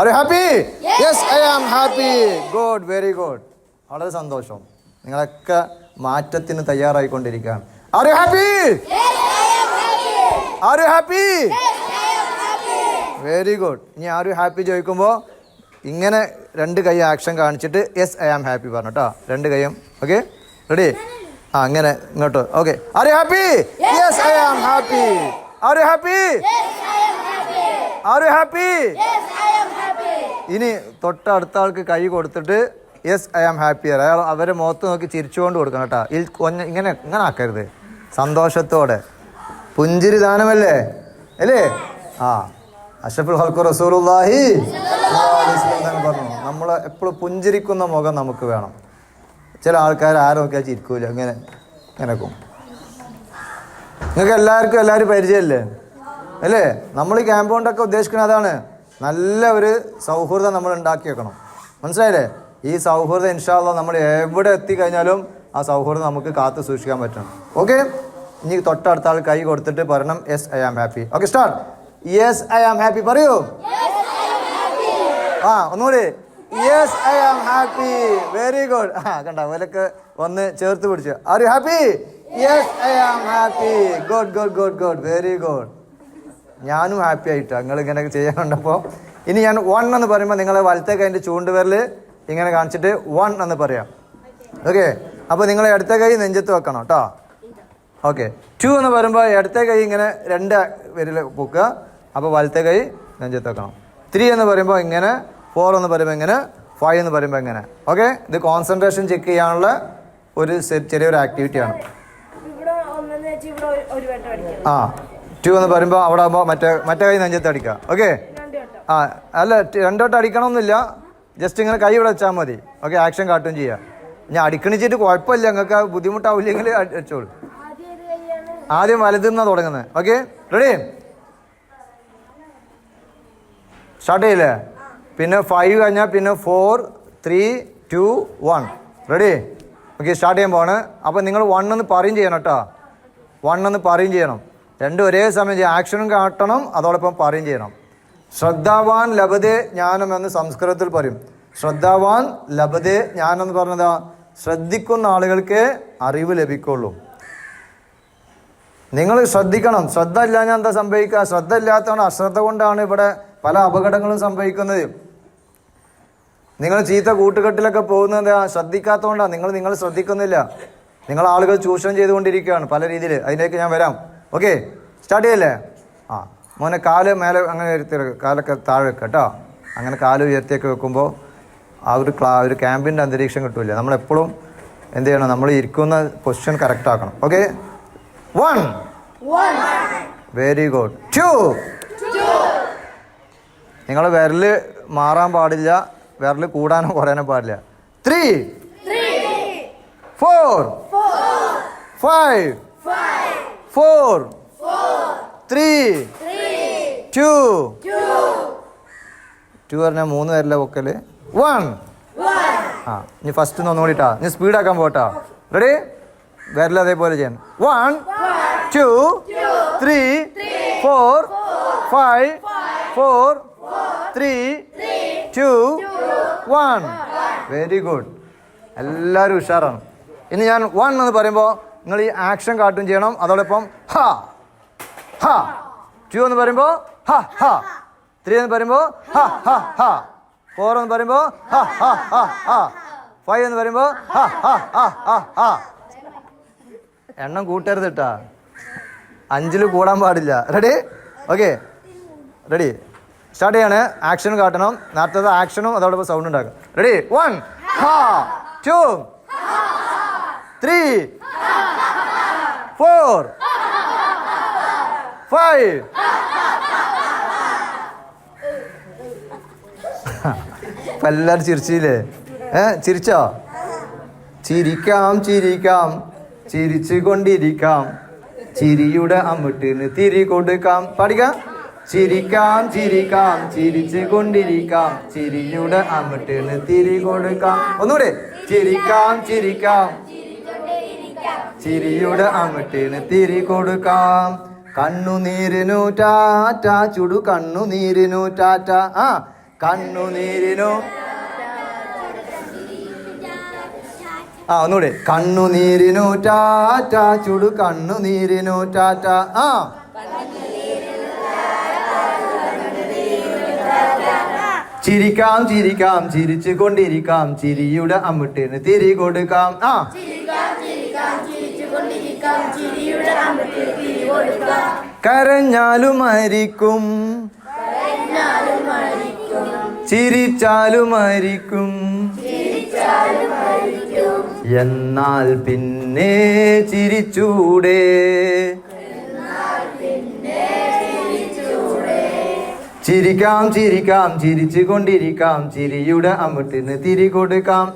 Are you happy? Yes, I am happy. Good, very good. വളരെ സന്തോഷം. നിങ്ങളൊക്കെ മാറ്റത്തിന് തയ്യാറായിക്കൊണ്ടിരിക്കുകയാണ്. Are you happy? Yes, I am happy. Are you happy? Yes, I am happy. Very good. ഇനി are you happy ചോദിക്കുമ്പോൾ ഇങ്ങനെ രണ്ട് കൈ action കാണിച്ചിട്ട് യെസ് ഐ ആം ഹാപ്പി പറഞ്ഞു കേട്ടോ. രണ്ട് കൈയും ഓക്കെ റെഡി? അങ്ങനെ ഇങ്ങോട്ട് okay. Are you happy? Yes, I am happy. Are you happy? Yes, I am happy. Are you happy? Yes, I am happy. ഇനി തൊട്ടടുത്ത ആൾക്ക് കൈ കൊടുത്തിട്ട് യെസ് ഐ ആം ഹാപ്പി അയാൾ അവരെ മുഖത്ത് നോക്കി ചിരിച്ചുകൊണ്ട് കൊടുക്കണം കേട്ടോ. ഇങ്ങനെ ഇങ്ങനെ ആക്കരുത്. സന്തോഷത്തോടെ പുഞ്ചിരി ദാനമല്ലേ അല്ലേ? ആ അഷ്റഫുൽ ഖൽഖ് റസൂലുള്ളാഹി പറഞ്ഞു നമ്മൾ എപ്പോഴും പുഞ്ചിരിക്കുന്ന മുഖം നമുക്ക് വേണം. ചില ആൾക്കാർ ആരും നോക്കിയാൽ ചിരിക്കൂല, ഇങ്ങനെ ഇങ്ങനെക്കും. നിങ്ങൾക്ക് എല്ലാവരും പരിചയമല്ലേ അല്ലേ? നമ്മൾ ഈ ക്യാമ്പ് കൊണ്ടൊക്കെ ഉദ്ദേശിക്കുന്നത് അതാണ്. നല്ല ഒരു സൗഹൃദം നമ്മൾ ഉണ്ടാക്കി വെക്കണം. മനസ്സിലായില്ലേ? ഈ സൗഹൃദം ഇൻഷാ അല്ലാഹ് നമ്മൾ എവിടെ എത്തിക്കഴിഞ്ഞാലും ആ സൗഹൃദം നമുക്ക് കാത്തു സൂക്ഷിക്കാൻ പറ്റണം. ഓക്കെ, ഇനി തൊട്ടടുത്ത ആൾ കൈ കൊടുത്തിട്ട് പറയണം yes I am happy. Okay start. Yes I am happy പറയൂ. ആ ഒന്നുകൂടി yes I am happy. Very good. കണ്ട അവരൊക്കെ ഒന്ന് ചേർത്ത് പിടിച്ചു. Are you happy? Yes I am happy. Good good good good very good. ഞാനും ഹാപ്പി ആയിട്ടാ നിങ്ങൾ ഇങ്ങനെ ചെയ്യാനുണ്ടപ്പോൾ. ഇനി ഞാൻ 1 എന്ന് പറയുമ്പോൾ നിങ്ങൾ വലത്തെ കൈൻ്റെ ചൂണ്ടുവിരൽ ഇങ്ങനെ കാണിച്ചിട്ട് 1 എന്ന് പറയാം. ഓക്കെ, അപ്പോൾ നിങ്ങൾ ഇടത്തെ കൈ നെഞ്ചത്ത് വെക്കണം കേട്ടോ. ഓക്കെ, 2 എന്ന് പറയുമ്പോൾ ഇടത്തെ കൈ ഇങ്ങനെ 2 വിരൽ പൊക്കുക, അപ്പോൾ വലത്തെ കൈ നെഞ്ചത്ത് വെക്കണം. 3 എന്ന് പറയുമ്പോൾ ഇങ്ങനെ, 4 എന്ന് പറയുമ്പോൾ ഇങ്ങനെ, 5 എന്ന് പറയുമ്പോൾ ഇങ്ങനെ. ഓക്കെ, ഇത് കോൺസെൻട്രേഷൻ ചെക്ക് ചെയ്യാനുള്ള ഒരു ചെറിയൊരു ആക്ടിവിറ്റിയാണ്. ആ 2 എന്ന് പറയുമ്പോൾ അവിടെ ആകുമ്പോൾ മറ്റേ കൈ നെഞ്ചത്ത് അടിക്കുക. ഓക്കെ, ആ അല്ല 2 വട്ടം അടിക്കണമെന്നില്ല, ജസ്റ്റ് ഇങ്ങനെ കൈ ഇവിടെ വെച്ചാൽ മതി. ഓക്കെ, ആക്ഷൻ കാട്ടുകയും ചെയ്യുക. ഞാൻ അടിക്കണിച്ചിട്ട് കുഴപ്പമില്ല, നിങ്ങൾക്ക് ബുദ്ധിമുട്ടാവില്ലെങ്കിൽ അടിച്ചോളൂ. ആദ്യം വലുതെന്നാണ് തുടങ്ങുന്നത്. Okay ready? സ്റ്റാർട്ട് ചെയ്യില്ലേ? പിന്നെ 5 കഴിഞ്ഞാൽ പിന്നെ 4 3 2 1 റെഡി? ഓക്കെ, സ്റ്റാർട്ട് ചെയ്യാൻ പോവാണ്. അപ്പോൾ നിങ്ങൾ 1 എന്ന് പറയും ചെയ്യണം കേട്ടോ. 1 എന്ന് പറയും ചെയ്യണം. രണ്ടും ഒരേ സമയം ചെയ്യണം. ആക്ഷനും കാട്ടണം, അതോടൊപ്പം പറയും ചെയ്യണം. ശ്രദ്ധാവാൻ ലഭതേ ജ്ഞാനം എന്ന് സംസ്കൃതത്തിൽ പറയും. ശ്രദ്ധാവാൻ ലഭതേ ജ്ഞാനം എന്ന് പറഞ്ഞതാ ശ്രദ്ധിക്കുന്ന ആളുകൾക്ക് അറിവ് ലഭിക്കുള്ളൂ. നിങ്ങൾ ശ്രദ്ധിക്കണം. ശ്രദ്ധ ഇല്ലാഞ്ഞാൽ എന്താ സംഭവിക്കുക? ശ്രദ്ധ ഇല്ലാത്തതുകൊണ്ട്, അശ്രദ്ധ കൊണ്ടാണ് ഇവിടെ പല അപകടങ്ങളും സംഭവിക്കുന്നത്. നിങ്ങൾ ചീത്ത കൂട്ടുകെട്ടിലൊക്കെ പോകുന്നത് ശ്രദ്ധിക്കാത്തതുകൊണ്ടാണ്. നിങ്ങൾ ശ്രദ്ധിക്കുന്നില്ല. നിങ്ങൾ ആളുകൾ ചൂഷണം ചെയ്തുകൊണ്ടിരിക്കുകയാണ് പല രീതിയിൽ. അതിലേക്ക് ഞാൻ വരാം. ഓക്കെ, സ്റ്റാർട്ട് ചെയ്യല്ലേ? ആ മോനെ കാല് മേലെ അങ്ങനെ ഉയർത്തി വെക്കുക, കാലൊക്കെ താഴെ വെക്കുക കേട്ടോ. അങ്ങനെ കാല് ഉയർത്തിയൊക്കെ വെക്കുമ്പോൾ ആ ഒരു ക്യാമ്പിൻ്റെ അന്തരീക്ഷം കിട്ടില്ല. നമ്മളെപ്പോഴും എന്ത് ചെയ്യണം? നമ്മൾ ഇരിക്കുന്ന പൊസിഷൻ കറക്റ്റ് ആക്കണം. Okay, 1 very good. 2 നിങ്ങൾ വിരൽ മാറാൻ പാടില്ല, വിരൽ കൂടാനോ കുറയാനോ പാടില്ല. 3 4 5 4 3 2 പറഞ്ഞാൽ 3 പേരല്ലേ പൊക്കല്. 1 ആ ഇനി ഫസ്റ്റ് ഒന്നുകൂടിട്ടാ, ഇനി സ്പീഡാക്കാൻ പോട്ടാ. റെഡി? വിരൽ അതേപോലെ ചെയ്യണം. 1 2 3 4 5 4 3 2 1 വെരി ഗുഡ്. എല്ലാവരും ഉഷാറാണ്. ഇനി ഞാൻ 1 എന്ന് പറയുമ്പോൾ നിങ്ങൾ ഈ ആക്ഷൻ കാട്ടും ചെയ്യണം, അതോടൊപ്പം ഹാ ഹാ. 2 എന്ന് പറയുമ്പോൾ ഹാ ഹാ. 3 എന്ന് പറയുമ്പോൾ ഹാ ഹാ ഹാ. 4 എന്ന് പറയുമ്പോൾ ഹാ ഹാ ഹാ ഹാ. 5 എന്ന് പറയുമ്പോൾ ഹാ ഹാ ഹാ ഹാ ഹാ. എണ്ണം കൂട്ടരുത് കേട്ടാ, 5 കൂടാൻ പാടില്ല. റെഡി? Okay ready? സ്റ്റാർട്ട് ചെയ്യാണ്. ആക്ഷൻ കാട്ടണം. നേരത്തെ ആക്ഷനും അതോടൊപ്പം സൗണ്ട് ഉണ്ടാക്കുക. റെഡി? 1 ഹാ 2 3 4 5 എല്ലാവരും ചിരിച്ചില്ലേ? ചിരിച്ചോ? ചിരിക്കാം ചിരിക്കാം ചിരിച്ചു കൊണ്ടിരിക്കാം, ചിരിയുടെ അമ്മിട്ടിന് തിരി കൊടുക്കാം. പഠിക്കാം. ചിരിക്കാം ചിരിക്കാം ചിരിച്ചു കൊണ്ടിരിക്കാം, ചിരിയുടെ അമ്മിട്ടിന് തിരി കൊടുക്കാം. ഒന്നുകൂടെ. ചിരിക്കാം ചിരിക്കാം ചിരിയുടെ അമ്മിട്ടിന് തിരി കൊടുക്കാം. കണ്ണുനീരിനു ടാറ്റ ചുടു കണ്ണുനീരിനു ടാറ്റ. ആ കണ്ണുനീരിനു ഒന്നുകൂടി. കണ്ണുനീരിനു ടാറ്റ ചുടു കണ്ണുനീരിനു ടാറ്റ. ചിരിക്കാം ചിരിക്കാം ചിരിച്ചു കൊണ്ടിരിക്കാം ചിരിയുടെ അമ്മിട്ടിന് തിരി കൊടുക്കാം. കരഞ്ഞാലും മരിക്കും ചിരിച്ചാലും മരിക്കും എന്നാൽ പിന്നെ ചിരിച്ചൂടെ. ചിരിക്കാം ചിരിക്കാം ചിരിച്ചു കൊണ്ടിരിക്കാം ചിരിയുടെ അമ്മിട്ടിന് തിരി കൊടുക്കാം.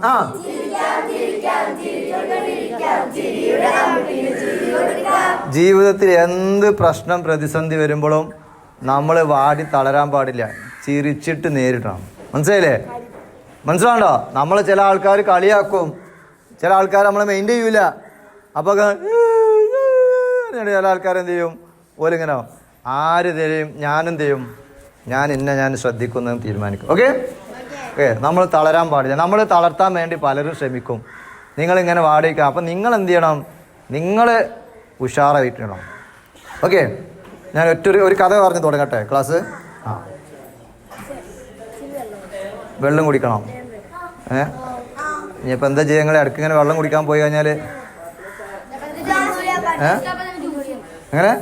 ജീവിതത്തിൽ എന്ത് പ്രശ്നം പ്രതിസന്ധി വരുമ്പോഴും നമ്മൾ വാടി തളരാൻ പാടില്ല, ചിരിച്ചിട്ട് നേരിടണം. മനസ്സിലായില്ലേ? മനസ്സിലാണ്ടോ? നമ്മൾ ചില ആൾക്കാർ കളിയാക്കും, ചില ആൾക്കാർ നമ്മളെ മെയിൻറ്റെയിൻ ചെയ്യൂല. അപ്പോൾ ചില ആൾക്കാർ എന്ത് ചെയ്യും? ഓലിങ്ങനെ ആര് തരും, ഞാനെന്ത് ചെയ്യും, ഞാൻ ശ്രദ്ധിക്കുന്നത് തീരുമാനിക്കും. Okay okay. നമ്മൾ തളരാൻ പാടില്ല. നമ്മൾ തളർത്താൻ വേണ്ടി പലരും ശ്രമിക്കും. നിങ്ങളിങ്ങനെ വാടിക്കുക. അപ്പം നിങ്ങൾ എന്ത് ചെയ്യണം? നിങ്ങൾ ഉഷാറായിട്ടിടണം. ഓക്കെ. ഞാൻ ഒരു കഥ പറഞ്ഞ് തുടങ്ങട്ടെ ക്ലാസ്. വെള്ളം കുടിക്കണം. ഇനിയിപ്പോൾ എന്താ ചെയ്യുക? നിങ്ങൾ ഇടയ്ക്ക് ഇങ്ങനെ വെള്ളം കുടിക്കാൻ പോയി കഴിഞ്ഞാൽ എങ്ങനെ?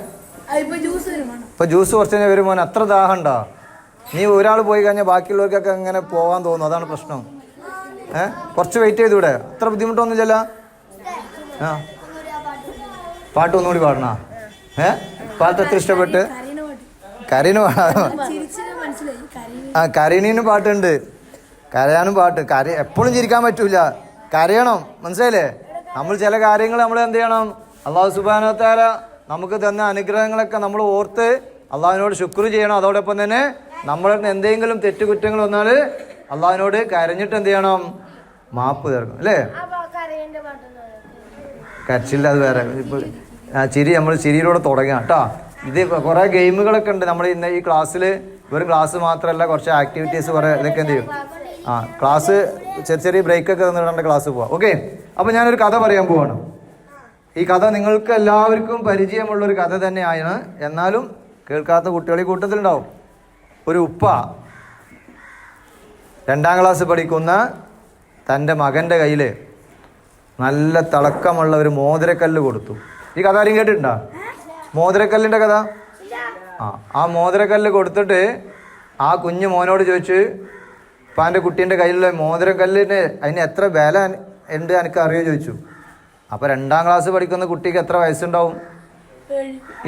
ഇപ്പോൾ ജ്യൂസ് കുറച്ച് കഴിഞ്ഞാൽ വരുമ്പോൾ അത്ര ദാഹം ഉണ്ടോ? നീ ഒരാൾ പോയി കഴിഞ്ഞാൽ ബാക്കിയുള്ളവർക്കൊക്കെ അങ്ങനെ പോകാൻ തോന്നും. അതാണ് പ്രശ്നം. കുറച്ച് വെയിറ്റ് ചെയ്തൂടെ? അത്ര ബുദ്ധിമുട്ടൊന്നുമില്ലല്ലോ. പാട്ട് ഒന്നുകൂടി പാടണ? പാട്ട് എത്ര ഇഷ്ടപ്പെട്ട്? കരീന് പാടാ. കരീണിന് പാട്ടുണ്ട്, കരയാനും പാട്ട്. എപ്പോഴും ചിരിക്കാൻ പറ്റൂല, കരയണം. മനസ്സിലായില്ലേ? നമ്മൾ ചില കാര്യങ്ങൾ നമ്മൾ എന്ത് ചെയ്യണം? അള്ളാഹു സുബ്ഹാനഹു വ തആല നമുക്ക് തന്ന അനുഗ്രഹങ്ങളൊക്കെ നമ്മൾ ഓർത്ത് അള്ളാഹുവിനോട് ശുക്ർ ചെയ്യണം. അതോടൊപ്പം തന്നെ നമ്മളുടെ എന്തെങ്കിലും തെറ്റുകുറ്റങ്ങൾ വന്നാൽ അള്ളാഹുവിനോട് കരഞ്ഞിട്ട് എന്ത് ചെയ്യണം? മാപ്പ് തരണം. അല്ലേ? കരച്ചില്ല, അത് വേറെ. ഇപ്പോൾ നമ്മൾ ചിരിയിലൂടെ തുടങ്ങാം കേട്ടോ. ഇത് കുറേ ഗെയിമുകളൊക്കെ ഉണ്ട് നമ്മൾ ഇന്ന് ഈ ക്ലാസ്സിൽ. വെറും ക്ലാസ് മാത്രമല്ല, കുറച്ച് ആക്ടിവിറ്റീസ് കുറേ ഇതൊക്കെ എന്ത് ചെയ്യും? ക്ലാസ് ചെറിയ ബ്രേക്കൊക്കെ തന്നിടേണ്ട ക്ലാസ് പോവാം. ഓക്കെ. അപ്പോൾ ഞാനൊരു കഥ പറയാൻ പോവാണ്. ഈ കഥ നിങ്ങൾക്ക് എല്ലാവർക്കും പരിചയമുള്ളൊരു കഥ തന്നെയാണ്. എന്നാലും കേൾക്കാത്ത കുട്ടികൾ ഈ കൂട്ടത്തിലുണ്ടാവും. ഒരു ഉപ്പ 2ാം ക്ലാസ് പഠിക്കുന്ന തൻ്റെ മകൻ്റെ കയ്യിൽ നല്ല തിളക്കമുള്ള ഒരു മോതിരക്കല്ല് കൊടുത്തു. ഈ കഥ ആരും കേട്ടിട്ടുണ്ടോ? മോതിരക്കല്ലിൻ്റെ കഥ. ആ മോതിരക്കല്ല് കൊടുത്തിട്ട് ആ കുഞ്ഞു മോനോട് ചോദിച്ചു, ഇപ്പം എൻ്റെ കുട്ടീൻ്റെ കയ്യിലുള്ള മോതിരക്കല്ലിന് അതിന് എത്ര വില ഉണ്ട് എനിക്ക് അറിയോ ചോദിച്ചു. അപ്പോൾ 2ാം ക്ലാസ് പഠിക്കുന്ന കുട്ടിക്ക് എത്ര വയസ്സുണ്ടാവും?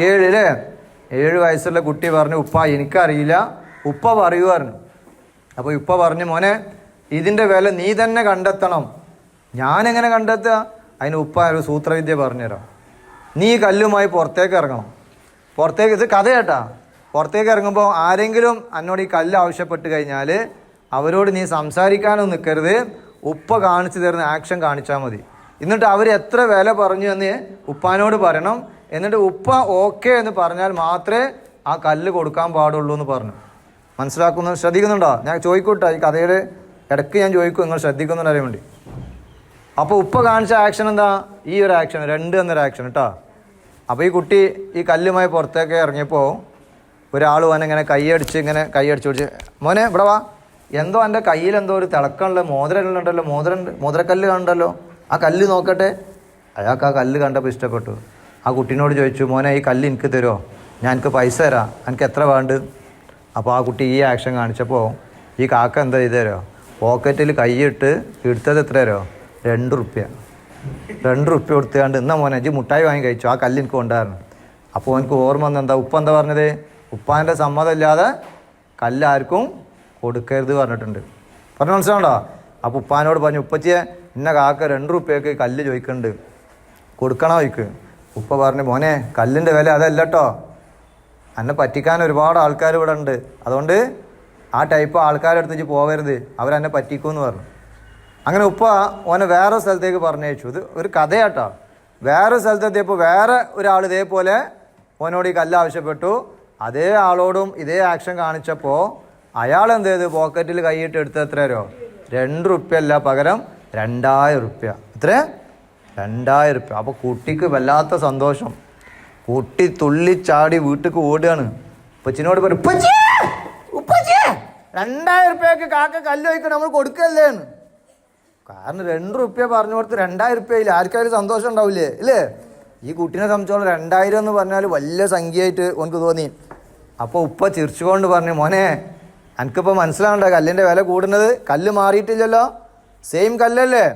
7 അല്ലേ? 7 വയസ്സുള്ള കുട്ടി പറഞ്ഞു, ഉപ്പ എനിക്കറിയില്ല, ഉപ്പ പറയൂ പറഞ്ഞു. അപ്പോൾ ഉപ്പ പറഞ്ഞു, മോനെ ഇതിൻ്റെ വില നീ തന്നെ കണ്ടെത്തണം. ഞാനെങ്ങനെ കണ്ടെത്തുക? അതിന് ഉപ്പ ഒരു സൂത്രവിദ്യ പറഞ്ഞുതരാം. നീ കല്ലുമായി പുറത്തേക്ക് ഇറങ്ങണം. പുറത്തേക്ക്, ഇത് കഥ കേട്ടാ. പുറത്തേക്ക് ഇറങ്ങുമ്പോൾ ആരെങ്കിലും എന്നോട് ഈ കല്ല് ആവശ്യപ്പെട്ട് കഴിഞ്ഞാൽ അവരോട് നീ സംസാരിക്കാനൊന്നും നിൽക്കരുത്. ഉപ്പ കാണിച്ചു തരുന്ന ആക്ഷൻ കാണിച്ചാൽ മതി. എന്നിട്ട് അവർ എത്ര വില പറഞ്ഞു എന്ന് ഉപ്പാനോട് പറയണം. എന്നിട്ട് ഉപ്പ ഓക്കെ എന്ന് പറഞ്ഞാൽ മാത്രമേ ആ കല്ല് കൊടുക്കാൻ പാടുള്ളൂ എന്ന് പറഞ്ഞു. മനസ്സിലാക്കുന്നത് ശ്രദ്ധിക്കുന്നുണ്ടോ? ഞാൻ ചോദിക്കൂട്ടോ, ഈ കഥയുടെ ഇടയ്ക്ക് ഞാൻ ചോദിക്കും, നിങ്ങൾ ശ്രദ്ധിക്കുന്നുണ്ട് അറിയാൻ വേണ്ടി. അപ്പോൾ ഉപ്പ കാണിച്ച ആക്ഷൻ എന്താ? ഈ ഒരു ആക്ഷൻ, 2 എന്നൊരു ആക്ഷൻ കേട്ടോ. അപ്പോൾ ഈ കുട്ടി ഈ കല്ലുമായി പുറത്തേക്ക് ഇറങ്ങിയപ്പോൾ ഒരാൾ ഇങ്ങനെ കൈയടിച്ച് പിടിച്ച്, മോനെ ഇവിടെ വാ, എന്തോ എൻ്റെ കയ്യിൽ എന്തോ ഒരു തിളക്കമുള്ള മോതിരമുണ്ടല്ലോ, മോതിരക്കല്ല് കണ്ടല്ലോ, ആ കല്ല് നോക്കട്ടെ. അയാൾക്ക് ആ കല്ല് കണ്ടപ്പോൾ ഇഷ്ടപ്പെട്ടു. ആ കുട്ടീനോട് ചോദിച്ചു, മോനെ ഈ കല്ല് എനിക്ക് തരുമോ? ഞാൻ എനിക്ക് പൈസ തരാം, എനിക്ക് എത്ര വേണ്ട? അപ്പോൾ ആ കുട്ടി ഈ ആക്ഷൻ കാണിച്ചപ്പോൾ ഈ കാക്ക എന്താ ചെയ്ത് തരുമോ? പോക്കറ്റിൽ കൈയിട്ട് എടുത്തത് എത്ര തരുമോ? 2 റുപ്യ. 2 റുപ്യ കൊടുത്തുകൊണ്ട് എന്നാ മോനെ ഇജ്ജ് മുട്ടായി വാങ്ങി കഴിച്ചു, ആ കല്ല് എനിക്ക് കൊണ്ടായിരുന്നു. അപ്പോൾ എനിക്ക് ഓർമ്മ വന്ന് എന്താ ഉപ്പ എന്താ പറഞ്ഞത്? ഉപ്പാൻ്റെ സമ്മതമില്ലാതെ കല്ല് ആർക്കും കൊടുക്കരുത് പറഞ്ഞിട്ടുണ്ട്. പറഞ്ഞു മനസ്സിലാണ്ടോ? അപ്പോൾ ഉപ്പാനോട് പറഞ്ഞു, ഉപ്പച്ചിയെ ഇന്ന കാക്ക 2 റുപ്യക്ക് കല്ല് ചോദിക്കുന്നുണ്ട്, കൊടുക്കണോ ചോദിക്ക്. ഉപ്പ പറഞ്ഞു, മോനെ കല്ലിൻ്റെ വില അതല്ല കേട്ടോ, എന്നെ പറ്റിക്കാൻ ഒരുപാട് ആൾക്കാർ ഇവിടെ ഉണ്ട്, അതുകൊണ്ട് ആ ടൈപ്പ് ആൾക്കാരെടുത്ത് പോകരുത്, അവരെന്നെ പറ്റിക്കുമെന്ന് പറഞ്ഞു. അങ്ങനെ ഉപ്പ ഓനെ വേറെ സ്ഥലത്തേക്ക് പറഞ്ഞയച്ചു. ഇത് ഒരു കഥയാട്ടോ. വേറെ സ്ഥലത്തെത്തിയപ്പോൾ വേറെ ഒരാൾ ഇതേപോലെ ഓനോട് ഈ കല്ല് ആവശ്യപ്പെട്ടു. അതേ ആളോടും ഇതേ ആക്ഷൻ കാണിച്ചപ്പോൾ അയാൾ എന്ത് ചെയ്ത് പോക്കറ്റിൽ കൈയിട്ട് എടുത്ത് എത്രയോ 2 റുപ്യ അല്ല, പകരം 2000 റുപ്യ. എത്ര? 2000 റുപ്യ. അപ്പോൾ കുട്ടിക്ക് വല്ലാത്ത സന്തോഷം. കുട്ടി തുള്ളിച്ചാടി വീട്ടിലേക്ക് ഓടുകയാണ്. ഉപ്പച്ചിനോട് പറയും, ഉപ്പച്ചി 2000 റുപ്യക്ക് കാക്ക കല്ല് വയ്ക്കണം, നമ്മൾ കൊടുക്കല്ലേ എന്ന്. കാരണം 2 റുപ്യ പറഞ്ഞു കൊടുത്ത് 2000 റുപ്യയിൽ ആർക്കായാലും സന്തോഷം ഉണ്ടാവില്ലേ ഇല്ലേ? ഈ കുട്ടീനെ സംബന്ധിച്ചോളം 2000 എന്ന് പറഞ്ഞാൽ വലിയ സംഖ്യയായിട്ട് എനിക്ക് തോന്നി. അപ്പോൾ ഉപ്പ ചിരിച്ചുകൊണ്ട് പറഞ്ഞു, മോനെ എനിക്കിപ്പോൾ മനസ്സിലാവണ്ട കല്ലിൻ്റെ വില കൂടുന്നത്. കല്ല് മാറിയിട്ടില്ലല്ലോ, സെയിം കല്ലല്ലേ,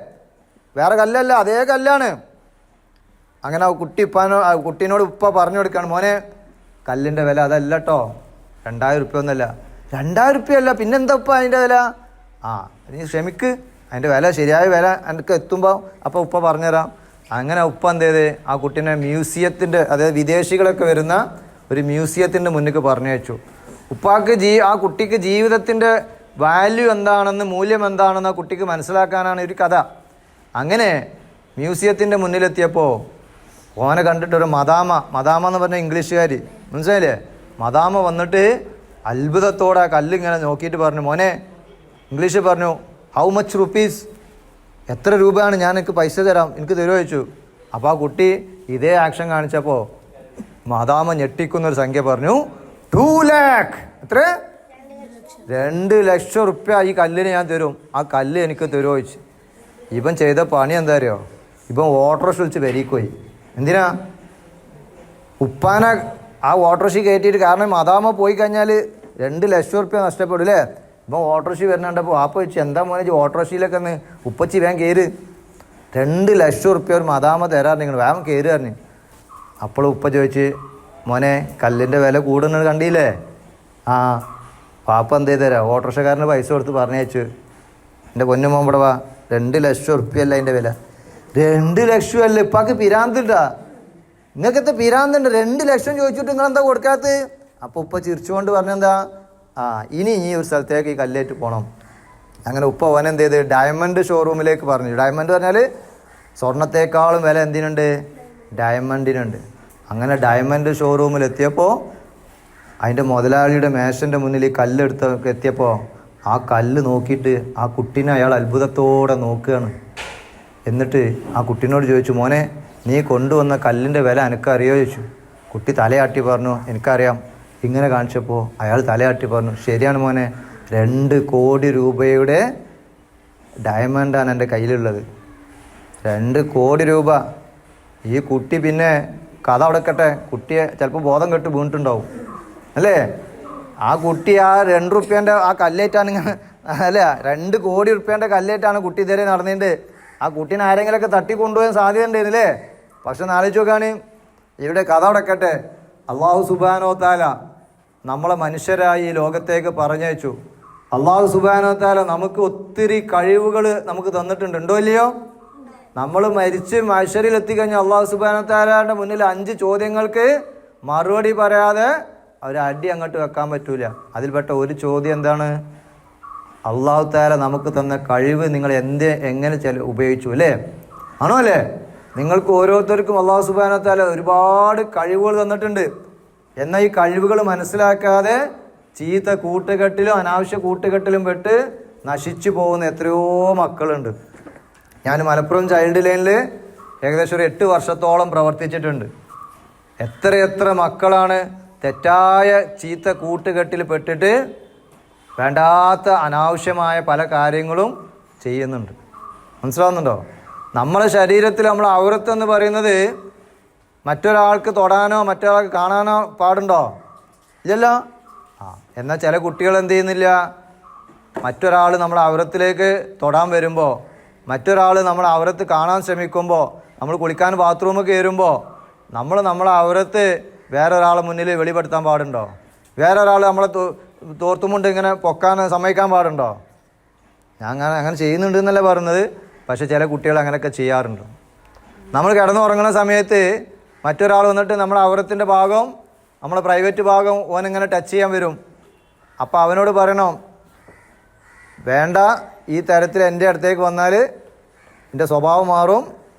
വേറെ കല്ലല്ല, അതേ കല്ലാണ്. അങ്ങനെ ആ കുട്ടീനോട് ഉപ്പ പറഞ്ഞു കൊടുക്കുകയാണ്, മോനെ കല്ലിൻ്റെ വില അതല്ല കേട്ടോ, 2000 റുപ്യ ഒന്നുമല്ല. 2000 റുപ്യ അല്ല, പിന്നെന്താ ഉപ്പ അതിൻ്റെ വില? നീ ക്ഷമിക്ക്, അതിൻ്റെ വില ശരിയായ വില എനിക്ക് എത്തുമ്പോൾ അപ്പോൾ ഉപ്പ പറഞ്ഞുതരാം. അങ്ങനെ ഉപ്പ എന്ത് ചെയ്ത് ആ കുട്ടീനെ മ്യൂസിയത്തിൻ്റെ, അതായത് വിദേശികളൊക്കെ വരുന്ന ഒരു മ്യൂസിയത്തിൻ്റെ മുന്നിലേക്ക് പറഞ്ഞു വെച്ചു. ഉപ്പാക്ക് ആ കുട്ടിക്ക് ജീവിതത്തിൻ്റെ വാല്യൂ എന്താണെന്ന്, മൂല്യം എന്താണെന്ന് ആ കുട്ടിക്ക് മനസ്സിലാക്കാനാണ് ഒരു കഥ. അങ്ങനെ മ്യൂസിയത്തിൻ്റെ മുന്നിലെത്തിയപ്പോൾ ഓനെ കണ്ടിട്ടൊരു മദാമ എന്ന് പറഞ്ഞ ഇംഗ്ലീഷുകാർ, മനസ്സിലായില്ലേ? മദാമ വന്നിട്ട് അത്ഭുതത്തോടെ ആ കല്ലിങ്ങനെ നോക്കിയിട്ട് പറഞ്ഞു, മോനെ, ഇംഗ്ലീഷിൽ പറഞ്ഞു, ഹൗ മച്ച് റുപ്പീസ്, എത്ര രൂപയാണ്, ഞാൻ എനിക്ക് പൈസ തരാം, എനിക്ക് തരുമോ ചോദിച്ചു. അപ്പോൾ ആ കുട്ടി ഇതേ ആക്ഷൻ കാണിച്ചപ്പോൾ മദാമ ഞെട്ടിക്കുന്നൊരു സംഖ്യ പറഞ്ഞു, 2 lakh. എത്ര? 2 ലക്ഷം റുപ്യ ഈ കല്ലിന് ഞാൻ തരും, ആ കല്ല് എനിക്ക് തരുമോ ചോദിച്ചു. ഇവൻ ചെയ്ത പണി എന്താ അറിയോ? ഇവൻ ഓട്ടോറിക്ഷ വിളിച്ച് പെരീക്കോയി. എന്തിനാ? ഉപ്പാനെ ആ ഓട്ടോറിക്ഷ കയറ്റിയിട്ട്, കാരണം മദാമ പോയി കഴിഞ്ഞാൽ 2 ലക്ഷം റുപ്യ നഷ്ടപ്പെടും അല്ലേ? ഇപ്പം ഓട്ടോറിക്ഷ വരുന്നുണ്ടപ്പോൾ ആപ്പ വെച്ച്, എന്താ മോനെ ഓട്ടോറിക്ഷയിലൊക്കെ ഒന്ന് ഉപ്പച്ചി വേഗം കയറ്, 2 ലക്ഷം റുപ്യ ഒരു മദാമ തരാറ്, നിങ്ങൾ വേഗം കയറി പറഞ്ഞു. അപ്പോൾ ഉപ്പ ചോദിച്ച്, മോനെ കല്ലിൻ്റെ വില കൂടുന്നത് കണ്ടില്ലേ? പാപ്പ എന്തേ തരാം, ഓട്ടോറിക്ഷക്കാരന് പൈസ കൊടുത്ത് പറഞ്ഞയച്ചു. എൻ്റെ പൊന്നു മോൻ ഇവിടെ വാ, 2 ലക്ഷം റുപ്യ അല്ല അതിൻ്റെ വില. 2 ലക്ഷം അല്ല, ഇപ്പാക്ക് പിരാന്തിട്ടാ, നിങ്ങൾക്കത്തെ പിരാന്തുണ്ട്, 2 ലക്ഷം ചോദിച്ചിട്ട് നിങ്ങളെന്താ കൊടുക്കാത്തത്? അപ്പോൾ ഉപ്പ ചിരിച്ചുകൊണ്ട് പറഞ്ഞെന്താ, ഇനി ഈ ഒരു സ്ഥലത്തേക്ക് ഈ കല്ലേറ്റ് പോകണം. അങ്ങനെ ഉപ്പ ഓൻ എന്ത് ചെയ്ത് ഡയമണ്ട് ഷോറൂമിലേക്ക് പറഞ്ഞു. ഡയമണ്ട് പറഞ്ഞാൽ സ്വർണത്തേക്കാളും വില എന്തിനുണ്ട്? ഡയമണ്ടിനുണ്ട്. അങ്ങനെ ഡയമണ്ട് ഷോറൂമിലെത്തിയപ്പോൾ അതിൻ്റെ മുതലാളിയുടെ മേശൻ്റെ മുന്നിൽ ഈ കല്ലെടുത്ത് എത്തിയപ്പോൾ ആ കല്ല് നോക്കിയിട്ട് ആ കുട്ടീനെ അയാൾ അത്ഭുതത്തോടെ നോക്കുകയാണ്. എന്നിട്ട് ആ കുട്ടീനോട് ചോദിച്ചു, മോനെ നീ കൊണ്ടുവന്ന കല്ലിൻ്റെ വില എനിക്കറിയോ ചോദിച്ചു. കുട്ടി തലയാട്ടി പറഞ്ഞു, എനിക്കറിയാം. ഇങ്ങനെ കാണിച്ചപ്പോൾ അയാൾ തലയാട്ടി പറഞ്ഞു, ശരിയാണ് മോനെ, 2 കോടി രൂപയുടെ ഡയമണ്ടാണ് എൻ്റെ കയ്യിലുള്ളത്. 2 കോടി രൂപ. ഈ കുട്ടി പിന്നെ കഥ അടക്കട്ടെ, കുട്ടിയെ ചിലപ്പോൾ ബോധം കെട്ട് വീണിട്ടുണ്ടാവും അല്ലേ? ആ കുട്ടി ആ 2 റുപ്യേൻ്റെ ആ കല്ലേറ്റാണ് ഇങ്ങനെ, അല്ലേ, 2 കോടി റുപ്യേൻ്റെ കല്ലേറ്റാണ് കുട്ടി ഇതുവരെ നടന്നിട്ട്. ആ കുട്ടീനെ ആരെങ്കിലുമൊക്കെ തട്ടിക്കൊണ്ടുപോകാൻ സാധ്യത ഉണ്ടായിരുന്നില്ലേ? പക്ഷെ ആലോചിച്ച് നോക്കാണ്, ഇവിടെ കഥ അടക്കട്ടെ, അള്ളാഹു സുബ്ഹാനഹു തആല നമ്മളെ മനുഷ്യരായി ഈ ലോകത്തേക്ക് പറഞ്ഞയച്ചു. അള്ളാഹു സുബ്ഹാനഹു തആല നമുക്ക് ഒത്തിരി കഴിവുകൾ നമുക്ക് തന്നിട്ടുണ്ട്, ഉണ്ടോ ഇല്ലയോ? നമ്മൾ മരിച്ച് മഹ്ശറിൽ എത്തിക്കഴിഞ്ഞാൽ അള്ളാഹു സുബ്ഹാനഹു തആലയുടെ മുന്നിൽ 5 ചോദ്യങ്ങൾക്ക് മറുപടി പറയാതെ ഒരടി അങ്ങോട്ട് വെക്കാൻ പറ്റൂല. അതിൽപ്പെട്ട ഒരു ചോദ്യം എന്താണ്? അള്ളാഹു തആല നമുക്ക് തന്ന കഴിവ് നിങ്ങൾ എങ്ങനെ ഉപയോഗിച്ചു അല്ലേ? ആണോ അല്ലേ? നിങ്ങൾക്ക് ഓരോരുത്തർക്കും അള്ളാഹു സുബ്ഹാനഹു തആല ഒരുപാട് കഴിവുകൾ തന്നിട്ടുണ്ട്. എന്നാൽ ഈ കഴിവുകൾ മനസ്സിലാക്കാതെ ചീത്ത കൂട്ടുകെട്ടിലും അനാവശ്യ കൂട്ടുകെട്ടിലും പെട്ട് നശിച്ചു പോകുന്ന എത്രയോ മക്കളുണ്ട്. ഞാൻ മലപ്പുറം ചൈൽഡ് ലൈനിൽ ഏകദേശം ഒരു 8 വർഷത്തോളം പ്രവർത്തിച്ചിട്ടുണ്ട്. എത്ര മക്കളാണ് തെറ്റായ ചീത്ത കൂട്ടുകെട്ടിൽ പെട്ടിട്ട് വേണ്ടാത്ത അനാവശ്യമായ പല കാര്യങ്ങളും ചെയ്യുന്നുണ്ട്. മനസ്സിലാവുന്നുണ്ടോ? നമ്മളെ ശരീരത്തിൽ നമ്മൾ ഔറത്ത് പറയുന്നത് മറ്റൊരാൾക്ക് തൊടാനോ മറ്റൊരാൾക്ക് കാണാനോ പാടുണ്ടോ? ഇല്ലല്ലോ. എന്നാൽ ചില കുട്ടികൾ എന്ത് ചെയ്യുന്നില്ല, മറ്റൊരാൾ നമ്മളെ ഔറത്തിലേക്ക് തൊടാൻ വരുമ്പോൾ, മറ്റൊരാൾ നമ്മളെ ഔറത്ത് കാണാൻ ശ്രമിക്കുമ്പോൾ, നമ്മൾ കുളിക്കാൻ ബാത്റൂമിൽ കയറുമ്പോൾ നമ്മളെ ഔറത്ത് വേറൊരാളെ മുന്നിൽ വെളിപ്പെടുത്താൻ പാടുണ്ടോ? വേറൊരാൾ നമ്മളെ തോർത്തുമുണ്ട് ഇങ്ങനെ പൊക്കാൻ സമ്മതിക്കാൻ പാടുണ്ടോ? ഞാൻ അങ്ങനെ ചെയ്യുന്നുണ്ട് എന്നല്ല പറയുന്നത്. പക്ഷെ ചില കുട്ടികൾ അങ്ങനെയൊക്കെ ചെയ്യാറുണ്ട്. നമ്മൾ കിടന്നുറങ്ങുന്ന സമയത്ത് മറ്റൊരാൾ വന്നിട്ട് നമ്മുടെ ഔറത്തിൻ്റെ ഭാഗം, നമ്മളെ പ്രൈവറ്റ് ഭാഗം ഓനിങ്ങനെ ടച്ച് ചെയ്യാൻ വരും. അപ്പോൾ അവനോട് പറയണം, വേണ്ട, ഈ തരത്തിൽ എൻ്റെ അടുത്തേക്ക് വന്നാൽ എൻ്റെ സ്വഭാവം മാറും,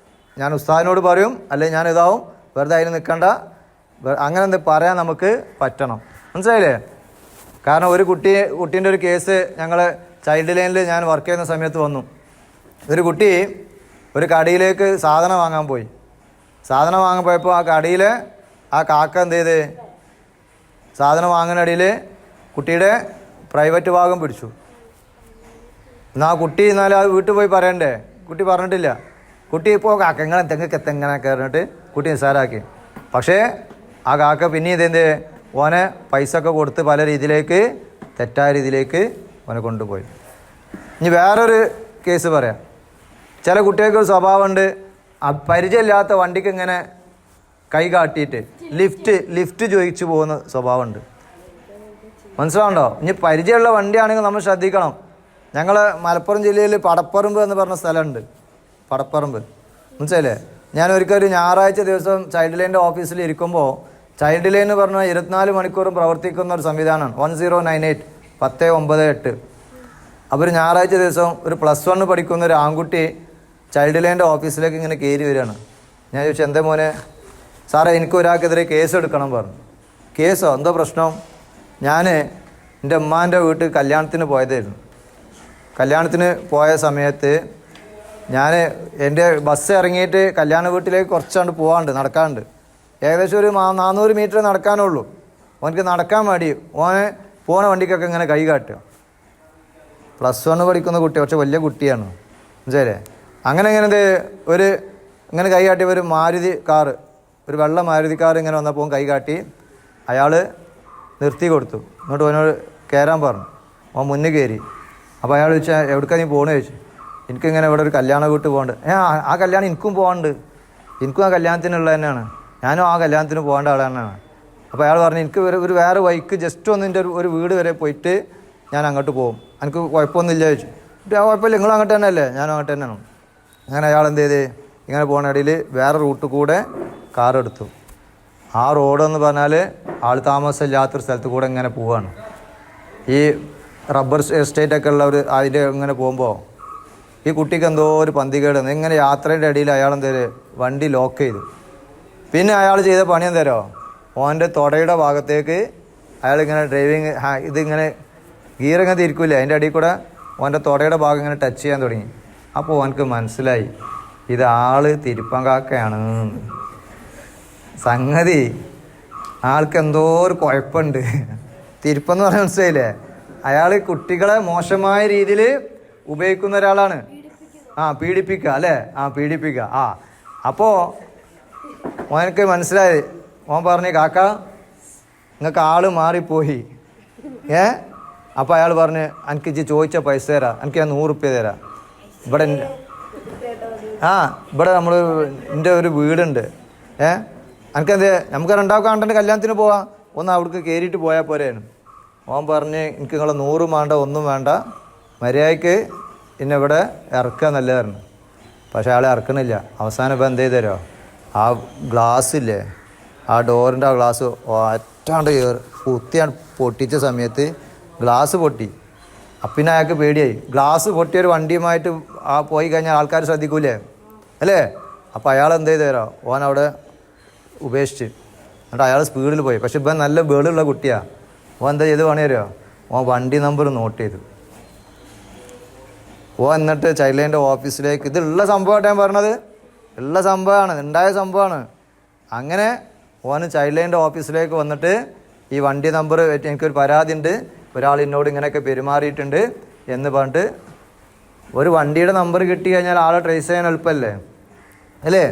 ഞാൻ ഉസ്താദിനോട് പറയും, അല്ലെങ്കിൽ ഞാൻ ഇതാവും, വെറുതെ അതിന് നിൽക്കണ്ട, അങ്ങനെ പറയാൻ നമുക്ക് പറ്റണം. മനസ്സിലായില്ലേ? കാരണം ഒരു കുട്ടീൻ്റെ ഒരു കേസ് ഞങ്ങൾ ചൈൽഡ് ലൈനിൽ ഞാൻ വർക്ക് ചെയ്യുന്ന സമയത്ത് വന്നു. ഒരു കുട്ടി ഒരു കടയിലേക്ക് സാധനം വാങ്ങാൻ പോയി. സാധനം വാങ്ങാൻ പോയപ്പോൾ ആ കടയിൽ ആ കാക്ക എന്ത് ചെയ്ത് സാധനം വാങ്ങുന്നതിനിടയിൽ കുട്ടിയുടെ പ്രൈവറ്റ് ഭാഗം പിടിച്ചു. എന്നാൽ ആ കുട്ടി എന്നാലും അത് വീട്ടിൽ പോയി പറയണ്ടേ? കുട്ടി പറഞ്ഞിട്ടില്ല. കുട്ടി ഇപ്പോൾ കാക്ക നിങ്ങൾ എന്തെങ്ങനെ കയറിയിട്ട് കുട്ടി നിസ്സാരാക്കി. പക്ഷേ ആ കാക്ക പിന്നെ ഇതെന്ത് ഓനെ പൈസ ഒക്കെ കൊടുത്ത് പല രീതിയിലേക്ക് തെറ്റായ രീതിയിലേക്ക് ഓനെ കൊണ്ടുപോയി. ഇനി വേറൊരു കേസ് പറയാം. ചില കുട്ടികൾക്കൊരു സ്വഭാവമുണ്ട്, പരിചയമില്ലാത്ത വണ്ടിക്ക് ഇങ്ങനെ കൈ കാട്ടിയിട്ട് ലിഫ്റ്റ് ചോദിച്ചു പോകുന്ന സ്വഭാവമുണ്ട്. മനസ്സിലാവുണ്ടോ? ഇനി പരിചയമുള്ള വണ്ടിയാണെങ്കിൽ നമ്മൾ ശ്രദ്ധിക്കണം. ഞങ്ങൾ മലപ്പുറം ജില്ലയിൽ പടപ്പറമ്പ് എന്ന് പറഞ്ഞ സ്ഥലമുണ്ട്. പടപ്പറമ്പ് മനസ്സിലല്ലേ? ഞാൻ ഒരിക്കൽ ഞായറാഴ്ച ദിവസം ചൈൽഡ് ലൈൻ്റെ ഓഫീസിൽ ഇരിക്കുമ്പോൾ ചൈൽഡ് ലൈൻ എന്ന് പറഞ്ഞാൽ 24 മണിക്കൂറും പ്രവർത്തിക്കുന്ന ഒരു സംവിധാനമാണ്. 1098 1098. അപ്പോൾ ഒരു ഞായറാഴ്ച ദിവസം ഒരു +1 പഠിക്കുന്ന ഒരു ആൺകുട്ടി ചൈൽഡ് ലൈൻ്റെ ഓഫീസിലേക്ക് ഇങ്ങനെ കയറി വരികയാണ്. ഞാൻ ചോദിച്ചു, എന്താ മോനെ? സാറേ, എനിക്ക് ഒരാൾക്കെതിരെ കേസ് എടുക്കണം പറഞ്ഞു. കേസോ? എന്തോ പ്രശ്നം? ഞാൻ എൻ്റെ ഉമ്മാൻ്റെ വീട്ടിൽ കല്യാണത്തിന് പോയതായിരുന്നു. കല്യാണത്തിന് പോയ സമയത്ത് ഞാൻ എൻ്റെ ബസ് ഇറങ്ങിയിട്ട് കല്യാണ വീട്ടിലേക്ക് കുറച്ചാണ്ട് നടക്കാണ്ട് ഏകദേശം ഒരു 400 മീറ്റർ നടക്കാനുള്ളൂ. ഓനക്ക് നടക്കാൻ മടി. ഓനെ പോണ വണ്ടിക്കൊക്കെ ഇങ്ങനെ കൈ കാട്ടുക. +1 പഠിക്കുന്ന കുട്ടി, പക്ഷെ വലിയ കുട്ടിയാണ്. മനസ്സിലേ? അങ്ങനെ ഇങ്ങനെ കൈ കാട്ടിയപ്പോൾ ഒരു മാരുതി കാറ്, ഒരു വെള്ള മാരുതി കാർ ഇങ്ങനെ വന്നപ്പോൾ കൈ കാട്ടി അയാൾ നിർത്തി കൊടുത്തു. എന്നിട്ട് ഓനോട് കയറാൻ പറഞ്ഞു. ഓൻ മുന്നിൽ കയറി. അപ്പോൾ അയാൾ ചോദിച്ചാൽ എവിടേക്കാണ് നീ പോകണമെന്ന് ചോദിച്ചു. എനിക്കിങ്ങനെ ഇവിടെ ഒരു കല്യാണ വീട്ടിൽ പോകണ്ട്. ആ കല്യാണം എനിക്കും പോകാനുണ്ട്. എനിക്കും ആ കല്യാണത്തിനുള്ളത് തന്നെയാണ്. ഞാനും ആ കല്യാണത്തിന് പോകേണ്ട ആളാണ്. അപ്പോൾ അയാൾ പറഞ്ഞു, എനിക്ക് ഒരു വേറെ വൈക്ക് ജസ്റ്റ് ഒന്ന് എൻ്റെ ഒരു വീട് വരെ പോയിട്ട് ഞാൻ അങ്ങോട്ട് പോകും, എനിക്ക് കുഴപ്പമൊന്നുമില്ല ചോദിച്ചു. കുഴപ്പമില്ല, നിങ്ങൾ അങ്ങോട്ട് തന്നെ അല്ലേ? ഞാനും അങ്ങോട്ട് തന്നെയാണ്. അങ്ങനെ അയാൾ എന്ത് ചെയ്ത് ഇങ്ങനെ പോകുന്ന ഇടയിൽ വേറെ റൂട്ട് കൂടെ കാർ എടുത്തു. ആ റോഡെന്ന് പറഞ്ഞാൽ ആൾ താമസമില്ലാത്തൊരു സ്ഥലത്ത് കൂടെ ഇങ്ങനെ പോവുകയാണ്. ഈ റബ്ബർ എസ്റ്റേറ്റൊക്കെ ഉള്ളവർ അതിൻ്റെ ഇങ്ങനെ പോകുമ്പോൾ ഈ കുട്ടിക്ക് എന്തോ ഒരു പന്തികേട്. ഇങ്ങനെ യാത്രയുടെ ഇടയിൽ അയാൾ എന്തേലും വണ്ടി ലോക്ക് ചെയ്തു. പിന്നെ അയാൾ ചെയ്ത പണി എന്തേരോ, ഓൻ്റെ തുടയുടെ ഭാഗത്തേക്ക് അയാളിങ്ങനെ ഡ്രൈവിങ് ഇതിങ്ങനെ ഗീറിങ്ങനെ തിരിക്കില്ലേ, അതിൻ്റെ അടിയിൽ കൂടെ ഓൻ്റെ തുടയുടെ ഭാഗം ഇങ്ങനെ ടച്ച് ചെയ്യാൻ തുടങ്ങി. അപ്പോൾ ഓനക്ക് മനസ്സിലായി ഇത് ആൾ തിരുപ്പൻ കാക്കയാണ്. സംഗതി ആൾക്ക് എന്തോ ഒരു കുഴപ്പമുണ്ട്. തിരുപ്പെന്ന് പറഞ്ഞാൽ മനസ്സിലായില്ലേ? അയാൾ കുട്ടികളെ മോശമായ രീതിയിൽ ഉപയോഗിക്കുന്ന ഒരാളാണ്. പീഡിപ്പിക്കുക അല്ലേ? പീഡിപ്പിക്കുക. അപ്പോൾ ഓനക്ക് മനസ്സിലായി. ഓൻ പറഞ്ഞു, കാക്ക നിങ്ങൾക്ക് ആൾ മാറിപ്പോയി. അപ്പോൾ അയാൾ പറഞ്ഞ്, എനിക്ക് ഇജ്ജ് ചോദിച്ച പൈസ തരാം, എനിക്ക് ഞാൻ 100 റുപ്യ തരാം. ഇവിടെ ഇവിടെ എൻ്റെ ഒരു വീടുണ്ട്. എനിക്കെന്ത് നമുക്ക് രണ്ടാമത്തെ കണ്ടിട്ട് കല്യാണത്തിന് പോവാം, ഒന്ന് അവിടേക്ക് കയറിയിട്ട് പോയാൽ പോരെയാണ്. ഓൻ പറഞ്ഞ്, എനിക്ക് നിങ്ങളെ 100 വേണ്ട, ഒന്നും വേണ്ട, മര്യാദയ്ക്ക് എന്നെ ഇവിടെ ഇറക്കുക നല്ലതായിരുന്നു. പക്ഷേ ആളെ ഇറക്കണില്ല. അവസാനം ഇപ്പം എന്ത് ചെയ്തരോ, ആ ഗ്ലാസ്സില്ലേ, ആ ഡോറിൻ്റെ ആ ഗ്ലാസ് ഒറ്റാണ്ട് കുത്തിയാണ് പൊട്ടിച്ച സമയത്ത് ഗ്ലാസ് പൊട്ടി. അപ്പം പിന്നെ അയാൾക്ക് പേടിയായി. ഗ്ലാസ് പൊട്ടിയൊരു വണ്ടിയുമായിട്ട് പോയി കഴിഞ്ഞാൽ ആൾക്കാർ ശ്രദ്ധിക്കൂലേ അല്ലേ? അപ്പോൾ അയാൾ എന്ത് ചെയ്തരോ, ഓൻ അവിടെ ഉപേക്ഷിച്ച് എന്നിട്ട് അയാൾ സ്പീഡിൽ പോയി. പക്ഷെ ഇപ്പം നല്ല ബേളുള്ള കുട്ടിയാണ്. ഓൻ എന്താ ചെയ്ത് പണി തരുമോ, ഓൻ വണ്ടി നമ്പർ നോട്ട് ചെയ്തു. എന്നിട്ട് ചൈൽഡ് ലൈൻ്റെ ഓഫീസിലേക്ക്, ഇതുള്ള സംഭവമായിട്ട് ഞാൻ പറഞ്ഞത്, ഉള്ള സംഭവമാണ്, ഉണ്ടായ സംഭവമാണ്. അങ്ങനെ ഓന് ചൈൽഡ് ലൈൻ്റെ ഓഫീസിലേക്ക് വന്നിട്ട് ഈ വണ്ടി നമ്പർ എനിക്കൊരു പരാതി ഉണ്ട്, ഒരാൾ എന്നോട് ഇങ്ങനെയൊക്കെ പെരുമാറിയിട്ടുണ്ട് എന്ന് പറഞ്ഞിട്ട്, ഒരു വണ്ടിയുടെ നമ്പർ കിട്ടി കഴിഞ്ഞാൽ ആളെ ട്രേസ് ചെയ്യാൻ എളുപ്പമല്ലേ അല്ലേ?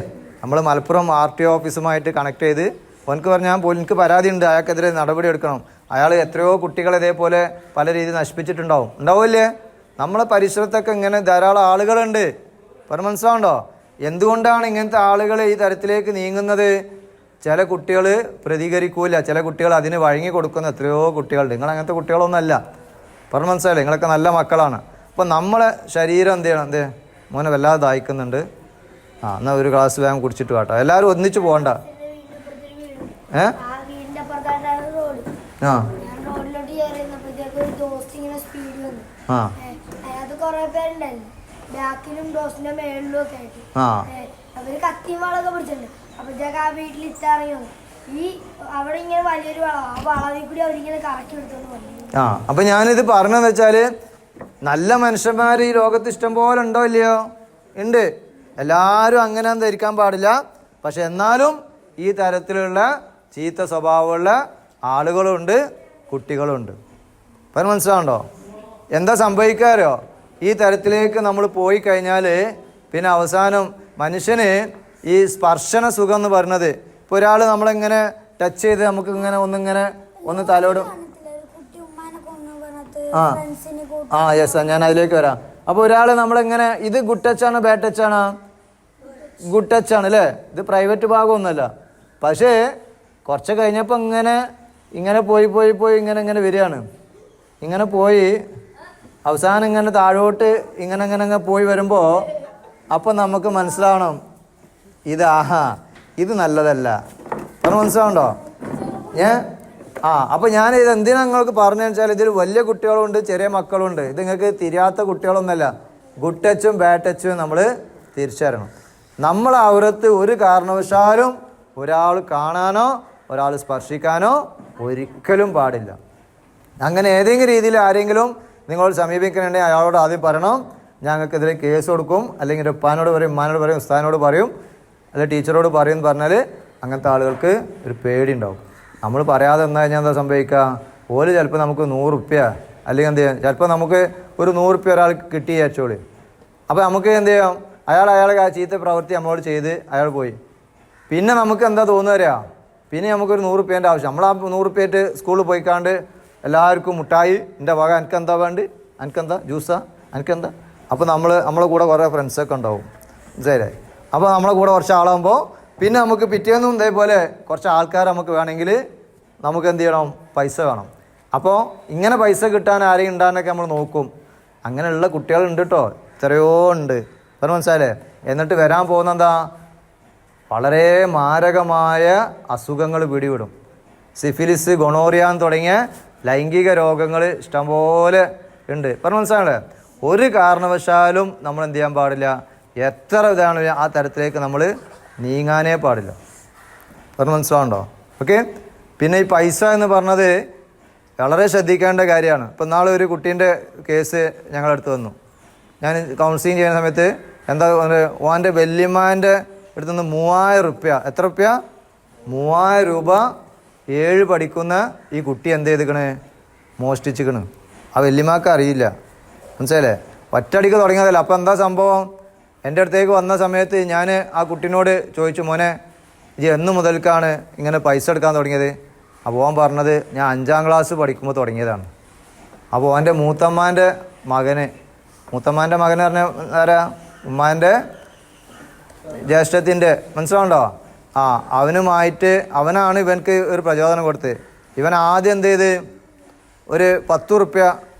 നമ്മൾ മലപ്പുറം RTO ഓഫീസുമായിട്ട് കണക്ട് ചെയ്ത് ഓനക്ക് പറഞ്ഞാൽ പോലും എനിക്ക് പരാതി ഉണ്ട്, അയാൾക്കെതിരെ നടപടി എടുക്കണം, അയാൾ എത്രയോ കുട്ടികളെ ഇതേപോലെ പല രീതിയിൽ ഉണ്ടാവില്ലേ? നമ്മളെ പരിസരത്തൊക്കെ ഇങ്ങനെ ധാരാളം ആളുകളുണ്ട്. പറഞ്ഞ് മനസ്സിലാവുണ്ടോ? എന്തുകൊണ്ടാണ് ഇങ്ങനത്തെ ആളുകൾ ഈ തരത്തിലേക്ക് നീങ്ങുന്നത്? ചില കുട്ടികൾ പ്രതികരിക്കൂല, ചില കുട്ടികൾ അതിന് വഴങ്ങി കൊടുക്കുന്ന എത്രയോ കുട്ടികളുണ്ട്. നിങ്ങൾ അങ്ങനത്തെ കുട്ടികളൊന്നുമല്ല. പറഞ്ഞ് മനസ്സിലായില്ലേ? നിങ്ങളൊക്കെ നല്ല മക്കളാണ്. അപ്പം നമ്മളെ ശരീരം എന്ത് ചെയ്യണം? മോനെ വല്ലാതെ ദാഹിക്കുന്നുണ്ട്, എന്നാൽ ഒരു ഗ്ലാസ് വേഗം കുടിച്ചിട്ട് കേട്ടോ, എല്ലാവരും ഒന്നിച്ച് പോകണ്ട. അവര് കത്തിയും വളമൊക്കെ പിടിച്ചിട്ടുണ്ട്. അപ്പോഴത്തേക്ക് ആ വീട്ടിൽ ഇത്തറിയോ ഈ അവിടെ ഇങ്ങനെ വലിയൊരു വളമാണ്, ആ വളവിൽ കൂടി അവരിങ്ങനെ കറക്കി എടുത്തോണ്ട് വന്നു. അപ്പം ഞാനിത് പറഞ്ഞതെന്ന് വെച്ചാൽ നല്ല മനുഷ്യന്മാർ ഈ ലോകത്ത് ഇഷ്ടം പോലെ ഉണ്ടോ ഇല്ലയോ? ഉണ്ട്. എല്ലാവരും അങ്ങനെ ധരിക്കാൻ പാടില്ല. പക്ഷെ എന്നാലും ഈ തരത്തിലുള്ള ചീത്ത സ്വഭാവമുള്ള ആളുകളുണ്ട്, കുട്ടികളുണ്ട്. പറഞ്ഞ് മനസ്സിലാവുണ്ടോ? എന്താ സംഭവിക്കാരോ? ഈ തരത്തിലേക്ക് നമ്മൾ പോയി കഴിഞ്ഞാൽ പിന്നെ അവസാനം മനുഷ്യന് ഈ സ്പർശന സുഖം എന്ന് പറഞ്ഞത്, ഇപ്പോൾ ഒരാൾ നമ്മളിങ്ങനെ ടച്ച് ചെയ്ത് നമുക്ക് ഇങ്ങനെ ഒന്ന് തലോടും. യെസ്, ഞാൻ അതിലേക്ക് വരാം. അപ്പോൾ ഒരാൾ നമ്മളിങ്ങനെ, ഇത് ഗുഡ് ടച്ചാണോ ബാഡ് ടച്ചാണോ? ഗുഡ് ടച്ചാണ് അല്ലേ? ഇത് പ്രൈവറ്റ് ഭാഗമൊന്നുമല്ല. പക്ഷേ കുറച്ച് കഴിഞ്ഞപ്പോൾ ഇങ്ങനെ പോയി ഇങ്ങനെ വരികയാണ്. ഇങ്ങനെ പോയി അവസാനം ഇങ്ങനെ താഴോട്ട് ഇങ്ങനെ പോയി വരുമ്പോൾ അപ്പം നമുക്ക് മനസ്സിലാവണം ഇത് നല്ലതല്ല. പറഞ്ഞു മനസ്സിലാവുണ്ടോ? അപ്പോൾ ഞാൻ ഇത് എന്തിനാ നിങ്ങൾക്ക് പറഞ്ഞു വെച്ചാൽ ഇതിൽ വലിയ കുട്ടികളുണ്ട്, ചെറിയ മക്കളുണ്ട്. ഇത് നിങ്ങൾക്ക് തിരിയാത്ത കുട്ടികളൊന്നുമല്ല. ഗുഡ് ടച്ചും ബാഡ് ടച്ചും നമ്മൾ തിരിച്ചറിയണം. നമ്മൾ അവരത്ത് ഒരു കാരണവശാലും ഒരാൾ കാണാനോ ഒരാൾ സ്പർശിക്കാനോ ഒരിക്കലും പാടില്ല. അങ്ങനെ ഏതെങ്കിലും രീതിയിൽ ആരെങ്കിലും നിങ്ങളോട് സമീപിക്കുന്നുണ്ടെങ്കിൽ അയാളോട് ആദ്യം പറയണം, ഞങ്ങൾക്കെതിരെ കേസ് കൊടുക്കും, അല്ലെങ്കിൽ ഉപ്പാനോട് പറയും, ഉമ്മാനോട് പറയും, ഉസ്താദിനോട് പറയും, അല്ലെങ്കിൽ ടീച്ചറോട് പറയും എന്ന് പറഞ്ഞാൽ അങ്ങനത്തെ ആളുകൾക്ക് ഒരു പേടി ഉണ്ടാവും. നമ്മൾ പറയാതെ വന്നു കഴിഞ്ഞാൽ എന്താ സംഭവിക്കുക? ഓല് ചിലപ്പോൾ നമുക്ക് 100 റുപ്യ അല്ലെങ്കിൽ എന്ത് ചെയ്യാം, ചിലപ്പോൾ നമുക്ക് ഒരു 100 റുപ്യ ഒരാൾക്ക് കിട്ടി വിചാരിച്ചോളൂ. അപ്പോൾ നമുക്ക് എന്ത് ചെയ്യാം, അയാളെ ആ ചീത്ത പ്രവൃത്തി നമ്മളോട് ചെയ്ത് അയാൾ പോയി. പിന്നെ നമുക്ക് എന്താ തോന്നുക? പിന്നെ നമുക്കൊരു 100 റുപ്യേൻ്റെ ആവശ്യം. നമ്മൾ ആ 100 റുപ്യായിട്ട് സ്കൂളിൽ പോയിക്കാണ്ട് എല്ലാവർക്കും മുട്ടായി, എൻ്റെ വക എനിക്കെന്താ വേണ്ട, എനിക്കെന്താ ജ്യൂസാ, എനിക്കെന്താ. അപ്പോൾ നമ്മളെ കൂടെ കുറേ ഫ്രണ്ട്സൊക്കെ ഉണ്ടാവും, മനസ്സിലായില്ലേ? അപ്പോൾ നമ്മളെ കൂടെ കുറച്ച് ആളാകുമ്പോൾ പിന്നെ നമുക്ക് പിറ്റേന്നും ഇതേപോലെ കുറച്ച് ആൾക്കാർ നമുക്ക് വേണമെങ്കിൽ നമുക്ക് എന്ത് ചെയ്യണം, പൈസ വേണം. അപ്പോൾ ഇങ്ങനെ പൈസ കിട്ടാൻ ആരെയും ഉണ്ടാകാനൊക്കെ നമ്മൾ നോക്കും. അങ്ങനെയുള്ള കുട്ടികളുണ്ട് കേട്ടോ, എത്രയോ ഉണ്ട്. പറഞ്ഞു മനസ്സിലായില്ലേ? എന്നിട്ട് വരാൻ പോകുന്ന എന്താ, വളരെ മാരകമായ അസുഖങ്ങൾ പിടിവിടും. സിഫിലിസ്, ഗൊണോറിയ തുടങ്ങിയ ലൈംഗിക രോഗങ്ങൾ ഇഷ്ടംപോലെ ഉണ്ട്. പറഞ്ഞു മനസ്സിലാണല്ലേ? ഒരു കാരണവശാലും നമ്മൾ എന്ത് ചെയ്യാൻ പാടില്ല, എത്ര ഇതാണ് ആ തരത്തിലേക്ക് നമ്മൾ നീങ്ങാനേ പാടില്ല. പറഞ്ഞു മനസ്സിലാവുണ്ടോ? ഓക്കെ. പിന്നെ ഈ പൈസ എന്ന് പറഞ്ഞത് വളരെ ശ്രദ്ധിക്കേണ്ട കാര്യമാണ്. ഇപ്പം നാളെ ഒരു കുട്ടീൻ്റെ കേസ് ഞങ്ങളടുത്ത് വന്നു. ഞാൻ കൗൺസിലിംഗ് ചെയ്യുന്ന സമയത്ത് എന്താ ഓൻ്റെ വല്യമ്മാൻ്റെ അടുത്തുനിന്ന് 3000 റുപ്യ, എത്ര റുപ്യ? 3000 രൂപ 7 പഠിക്കുന്ന ഈ കുട്ടി എന്ത് ചെയ്തിക്കണ്, മോഷ്ടിച്ചിക്കണ്. ആ വല്യമ്മക്ക് അറിയില്ല, മനസ്സിലല്ലേ? ഒറ്റയടിക്ക് തുടങ്ങിയതല്ല. അപ്പോൾ എന്താ സംഭവം? എൻ്റെ അടുത്തേക്ക് വന്ന സമയത്ത് ഞാൻ ആ കുട്ടീനോട് ചോദിച്ചു, മോനെ ഇത് എന്ന് മുതൽക്കാണ് ഇങ്ങനെ പൈസ എടുക്കാൻ തുടങ്ങിയത്? അപ്പോൾ ഓൻ പറഞ്ഞത്, ഞാൻ 5ാം ക്ലാസ് പഠിക്കുമ്പോൾ തുടങ്ങിയതാണ്. അപ്പോൾ ഓൻ്റെ മൂത്തമ്മാൻ്റെ മകന് പറഞ്ഞ ആരാ? ഉമ്മാൻ്റെ ജ്യേഷ്ഠത്തിൻ്റെ, മനസ്സിലാവുണ്ടോ? അവനാണ് ഇവനക്ക് ഒരു പ്രചോദനം കൊടുത്ത്. ഇവൻ ആദ്യം എന്ത് ചെയ്ത്, ഒരു 10 റുപ്യ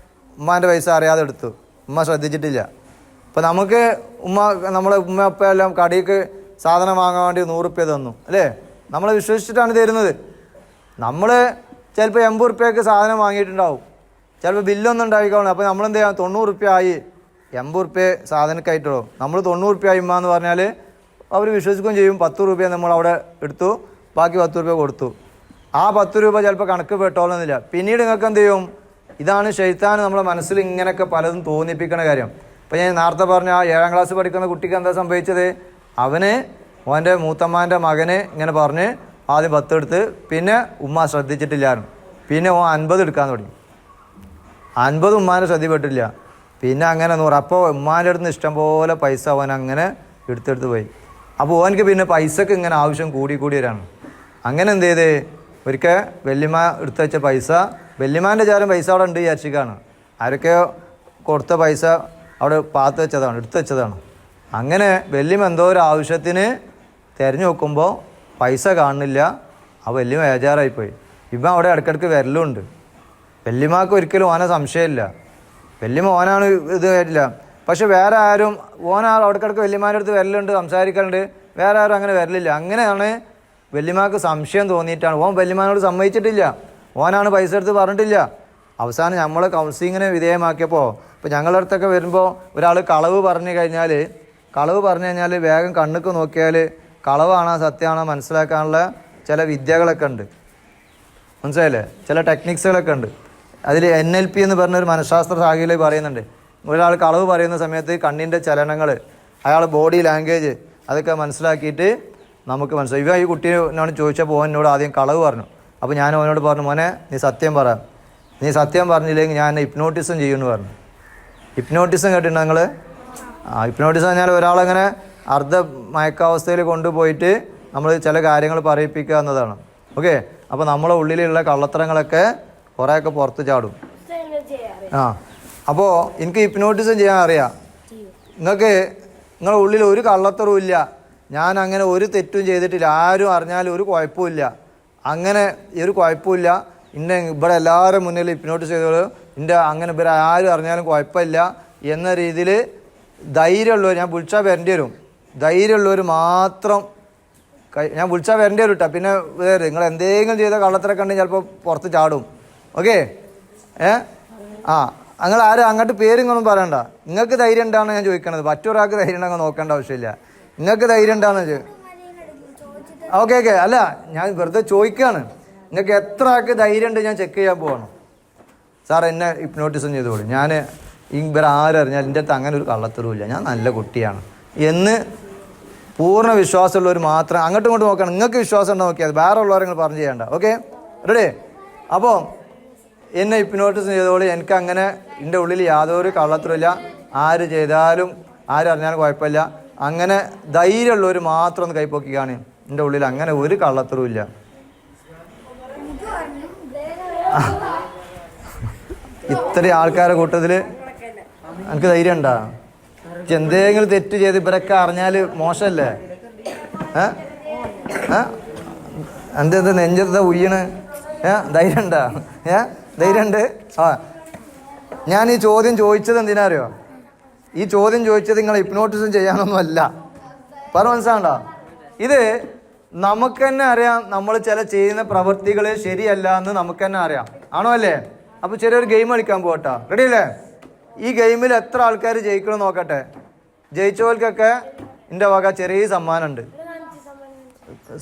ഉമ്മാൻ്റെ പൈസ അറിയാതെ എടുത്തു. ഉമ്മ ശ്രദ്ധിച്ചിട്ടില്ല. ഇപ്പം നമുക്ക് നമ്മളെ ഉമ്മ അപ്പ എല്ലാം കടയ്ക്ക് സാധനം വാങ്ങാൻ വേണ്ടി 100 റുപ്യ തന്നു അല്ലേ? നമ്മളെ വിശ്വസിച്ചിട്ടാണ് തരുന്നത്. നമ്മൾ ചിലപ്പോൾ 80 റുപ്യക്ക് സാധനം വാങ്ങിയിട്ടുണ്ടാവും, ചിലപ്പോൾ ബില്ലൊന്നും ഉണ്ടായിക്കോളണം. അപ്പോൾ നമ്മളെന്ത് ചെയ്യാം, 90 റുപ്യ ആയി, 80 റുപ്യ സാധനക്കായിട്ടുള്ളൂ. നമ്മൾ 90 റുപ്യ ആയി ഉമ്മ എന്ന് പറഞ്ഞാൽ അവർ വിശ്വസിക്കുകയും ചെയ്യും. 10 രൂപ നമ്മളവിടെ എടുത്തു, ബാക്കി 10 രൂപ കൊടുത്തു. ആ 10 രൂപ ചിലപ്പോൾ കണക്ക് പെട്ടോളുന്നില്ല. പിന്നീട് നിങ്ങൾക്ക് എന്ത് ചെയ്യും? ഇതാണ് ശൈത്താൻ നമ്മളെ മനസ്സിൽ ഇങ്ങനെയൊക്കെ പലതും തോന്നിപ്പിക്കുന്ന കാര്യം. ഇപ്പം ഞാൻ നേരത്തെ പറഞ്ഞ ആ 7ാം ക്ലാസ് പഠിക്കുന്ന കുട്ടിക്ക് എന്താ സംഭവിച്ചത്? അവന് ഓൻ്റെ മൂത്തമ്മാൻ്റെ മകന് ഇങ്ങനെ പറഞ്ഞ് ആദ്യം 10 എടുത്ത്, പിന്നെ ഉമ്മ ശ്രദ്ധിച്ചിട്ടില്ലായിരുന്നു. പിന്നെ ഓൻ 50 എടുക്കാൻ തുടങ്ങി. 50 ഉമ്മാനെ ശ്രദ്ധപ്പെട്ടില്ല. പിന്നെ അങ്ങനെ 100. അപ്പോൾ ഉമ്മാൻ്റെ അടുത്ത് നിന്ന് ഇഷ്ടംപോലെ പൈസ അവൻ അങ്ങനെ എടുത്തെടുത്ത് പോയി. അപ്പോൾ ഓനക്ക് പിന്നെ പൈസക്ക് ഇങ്ങനെ ആവശ്യം കൂടി വരാണ്. അങ്ങനെ എന്ത് ചെയ്ത്, ഒരിക്കൽ വല്യമ്മ എടുത്ത് വെച്ച പൈസ, വല്യമ്മാൻ്റെ ചാരം പൈസ അവിടെ ഉണ്ട് വിചാരിച്ചിക്കാണ്. ആരൊക്കെ കൊടുത്ത പൈസ അവിടെ എടുത്തു വെച്ചതാണ്. അങ്ങനെ വല്യമ്മ എന്തോ ഒരു ആവശ്യത്തിന് തിരഞ്ഞു നോക്കുമ്പോൾ പൈസ കാണുന്നില്ല. ആ വല്യമ്മ ബേജാറായിപ്പോയി. ഇവൻ അവിടെ ഇടയ്ക്കിടയ്ക്ക് വരലുണ്ട്. വല്യമ്മക്ക് ഒരിക്കലും ഓനെ സംശയമില്ല, വല്യമ്മ ഓനാണ് ഇത് വരില്ല. പക്ഷെ വേറെ ആരും അവിടേക്കിടയ്ക്ക് വല്യമ്മാൻ്റെ അടുത്ത് വരലുണ്ട്, സംസാരിക്കലുണ്ട്. വേറെ ആരും അങ്ങനെ വരലില്ല. അങ്ങനെയാണ് വല്യമ്മക്ക് സംശയം തോന്നിയിട്ടാണ്. ഓൻ വല്യമ്മാനോട് സമ്മതിച്ചിട്ടില്ല, ഓനാണ് പൈസ എടുത്ത് പറഞ്ഞിട്ടില്ല. അവസാനം നമ്മൾ കൗൺസിലിങ്ങിന് വിധേയമാക്കിയപ്പോൾ, ഇപ്പോൾ ഞങ്ങളുടെ അടുത്തൊക്കെ വരുമ്പോൾ ഒരാൾ കളവ് പറഞ്ഞു കഴിഞ്ഞാൽ വേഗം കണ്ണുക്ക് നോക്കിയാൽ കളവാണോ സത്യമാണോ മനസ്സിലാക്കാനുള്ള ചില വിദ്യകളൊക്കെ ഉണ്ട്, മനസ്സിലായില്ലേ? ചില ടെക്നിക്സുകളൊക്കെ ഉണ്ട്. അതിൽ NLP എന്ന് പറഞ്ഞൊരു മനഃശാസ്ത്ര ശാഖയിൽ പറയുന്നുണ്ട്. ഒരാൾ കളവ് പറയുന്ന സമയത്ത് കണ്ണിൻ്റെ ചലനങ്ങൾ, അയാൾ ബോഡി ലാംഗ്വേജ് അതൊക്കെ മനസ്സിലാക്കിയിട്ട് നമുക്ക് മനസ്സിലായി. ഈ കുട്ടീനോട് ചോദിച്ചപ്പോൾ എന്നോട് ആദ്യം കളവ് പറഞ്ഞു. അപ്പോൾ ഞാൻ അവനോട് പറഞ്ഞു, മോനെ നീ സത്യം പറ, നീ സത്യം പറഞ്ഞില്ലെങ്കിൽ ഞാൻ ഹിപ്നോട്ടിസം ചെയ്യുമെന്ന് പറഞ്ഞു. ഹിപ്നോട്ടിസം കേട്ടിട്ടുണ്ടോ നിങ്ങൾ? ഹിപ്നോട്ടിസം പറഞ്ഞാൽ ഒരാളങ്ങനെ അർദ്ധ മയക്കാവസ്ഥയിൽ കൊണ്ടുപോയിട്ട് നമ്മൾ ചില കാര്യങ്ങൾ പറയിപ്പിക്കുക എന്നതാണ്. ഓക്കെ, അപ്പോൾ നമ്മളെ ഉള്ളിലുള്ള കള്ളത്തരങ്ങളൊക്കെ കുറേയൊക്കെ പുറത്ത് ചാടും. അപ്പോൾ എനിക്ക് ഹിപ്നോട്ടിസം ചെയ്യാൻ അറിയാം. നിങ്ങളുടെ ഉള്ളിൽ ഒരു കള്ളത്തരവും ഇല്ല, ഞാൻ അങ്ങനെ ഒരു തെറ്റും ചെയ്തിട്ടില്ല, ആരും അറിഞ്ഞാലും ഒരു കുഴപ്പമില്ല, അങ്ങനെ ഒരു കുഴപ്പമില്ല, ഇവിടെ എല്ലാവരും മുന്നിൽ ഹിപ്നോട്ടിസ് ചെയ്തോളൂ, അങ്ങനെ ഇവരെ ആരും അറിഞ്ഞാലും കുഴപ്പമില്ല എന്ന രീതിയിൽ ധൈര്യമുള്ളവർ, ഞാൻ വിളിച്ചാൽ വരേണ്ടി വരും, ധൈര്യമുള്ളവർ മാത്രം ഞാൻ വിളിച്ചാൽ വരേണ്ടി വരും കേട്ടോ. പിന്നെ വേറെ നിങ്ങൾ എന്തെങ്കിലും ചെയ്ത കള്ളത്തരൊക്കെ ഉണ്ടെങ്കിൽ ചിലപ്പോൾ പുറത്ത് ചാടും. ഓക്കെ നിങ്ങൾ ആരും അങ്ങോട്ട് പേരിങ്ങൊന്നും പറയണ്ട. നിങ്ങൾക്ക് ധൈര്യം ഉണ്ടാണെന്ന് ഞാൻ ചോദിക്കണത്, മറ്റൊരാൾക്ക് ധൈര്യം ഉണ്ടെങ്കിൽ നോക്കേണ്ട ആവശ്യമില്ല. നിങ്ങൾക്ക് ധൈര്യം ഉണ്ടാണെന്ന് ഓക്കെ. അല്ല, ഞാൻ വെറുതെ ചോദിക്കുകയാണ്, നിങ്ങൾക്ക് എത്ര ആൾക്ക് ധൈര്യം ഉണ്ട് ഞാൻ ചെക്ക് ചെയ്യാൻ പോകണം. സാർ എന്നെ ഹിപ്നോട്ടിസം ചെയ്തോളൂ, ഞാൻ ഇവരെ ആരറിഞ്ഞാൽ എൻ്റെ അടുത്ത് അങ്ങനെ ഒരു കള്ളത്തരവുമില്ല, ഞാൻ നല്ല കുട്ടിയാണ് എന്ന് പൂർണ്ണ വിശ്വാസമുള്ളവർ മാത്രം അങ്ങോട്ടും ഇങ്ങോട്ടും നോക്കണം. നിങ്ങൾക്ക് വിശ്വാസം ഉണ്ടോ നോക്കിയാൽ, വേറെ ഉള്ളവരെ നിങ്ങൾ പറഞ്ഞു ചെയ്യണ്ട. Okay, ready? അപ്പോൾ എന്നെ ഹിപ്നോട്ടിസം ചെയ്തോളൂ, എനിക്കങ്ങനെ എൻ്റെ ഉള്ളിൽ യാതൊരു കള്ളത്തരമില്ല, ആര് ചെയ്താലും ആരറിഞ്ഞാലും കുഴപ്പമില്ല, അങ്ങനെ ധൈര്യമുള്ളവർ മാത്രം ഒന്ന് കൈപ്പൊക്കിയാണ്, എൻ്റെ ഉള്ളിൽ അങ്ങനെ ഒരു കള്ളത്തരവും ഇല്ല. ഇത്രയും ആൾക്കാരുടെ കൂട്ടത്തിൽ എനിക്ക് ധൈര്യം ഉണ്ടാ? എന്തെങ്കിലും തെറ്റ് ചെയ്ത് ഇവരൊക്കെ അറിഞ്ഞാൽ മോശമല്ലേ? എന്തെന്താ നെഞ്ചെന്താ ഉയ്യണ്? ധൈര്യം ഉണ്ടാ? ധൈര്യം ഉണ്ട്. ഞാൻ ഈ ചോദ്യം ചോദിച്ചത് എന്തിനാ അറിയോ? ഈ ചോദ്യം ചോദിച്ചത് നിങ്ങൾ ഹിപ്നോട്ടിസം ചെയ്യാനൊന്നും അല്ല. മനസ്സിലാണ്ടോ? ഇത് നമുക്ക് തന്നെ അറിയാം, നമ്മൾ ചില ചെയ്യുന്ന പ്രവൃത്തികൾ ശരിയല്ല എന്ന് നമുക്ക് തന്നെ അറിയാം. ആണോ അല്ലേ? അപ്പോൾ ചെറിയൊരു ഗെയിം കളിക്കാൻ പോകട്ടോ. റെഡി അല്ലേ? ഈ ഗെയിമിൽ എത്ര ആൾക്കാർ ജയിക്കണം നോക്കട്ടെ. ജയിച്ചവർക്കൊക്കെ എൻ്റെ വക ചെറിയ സമ്മാനമുണ്ട്.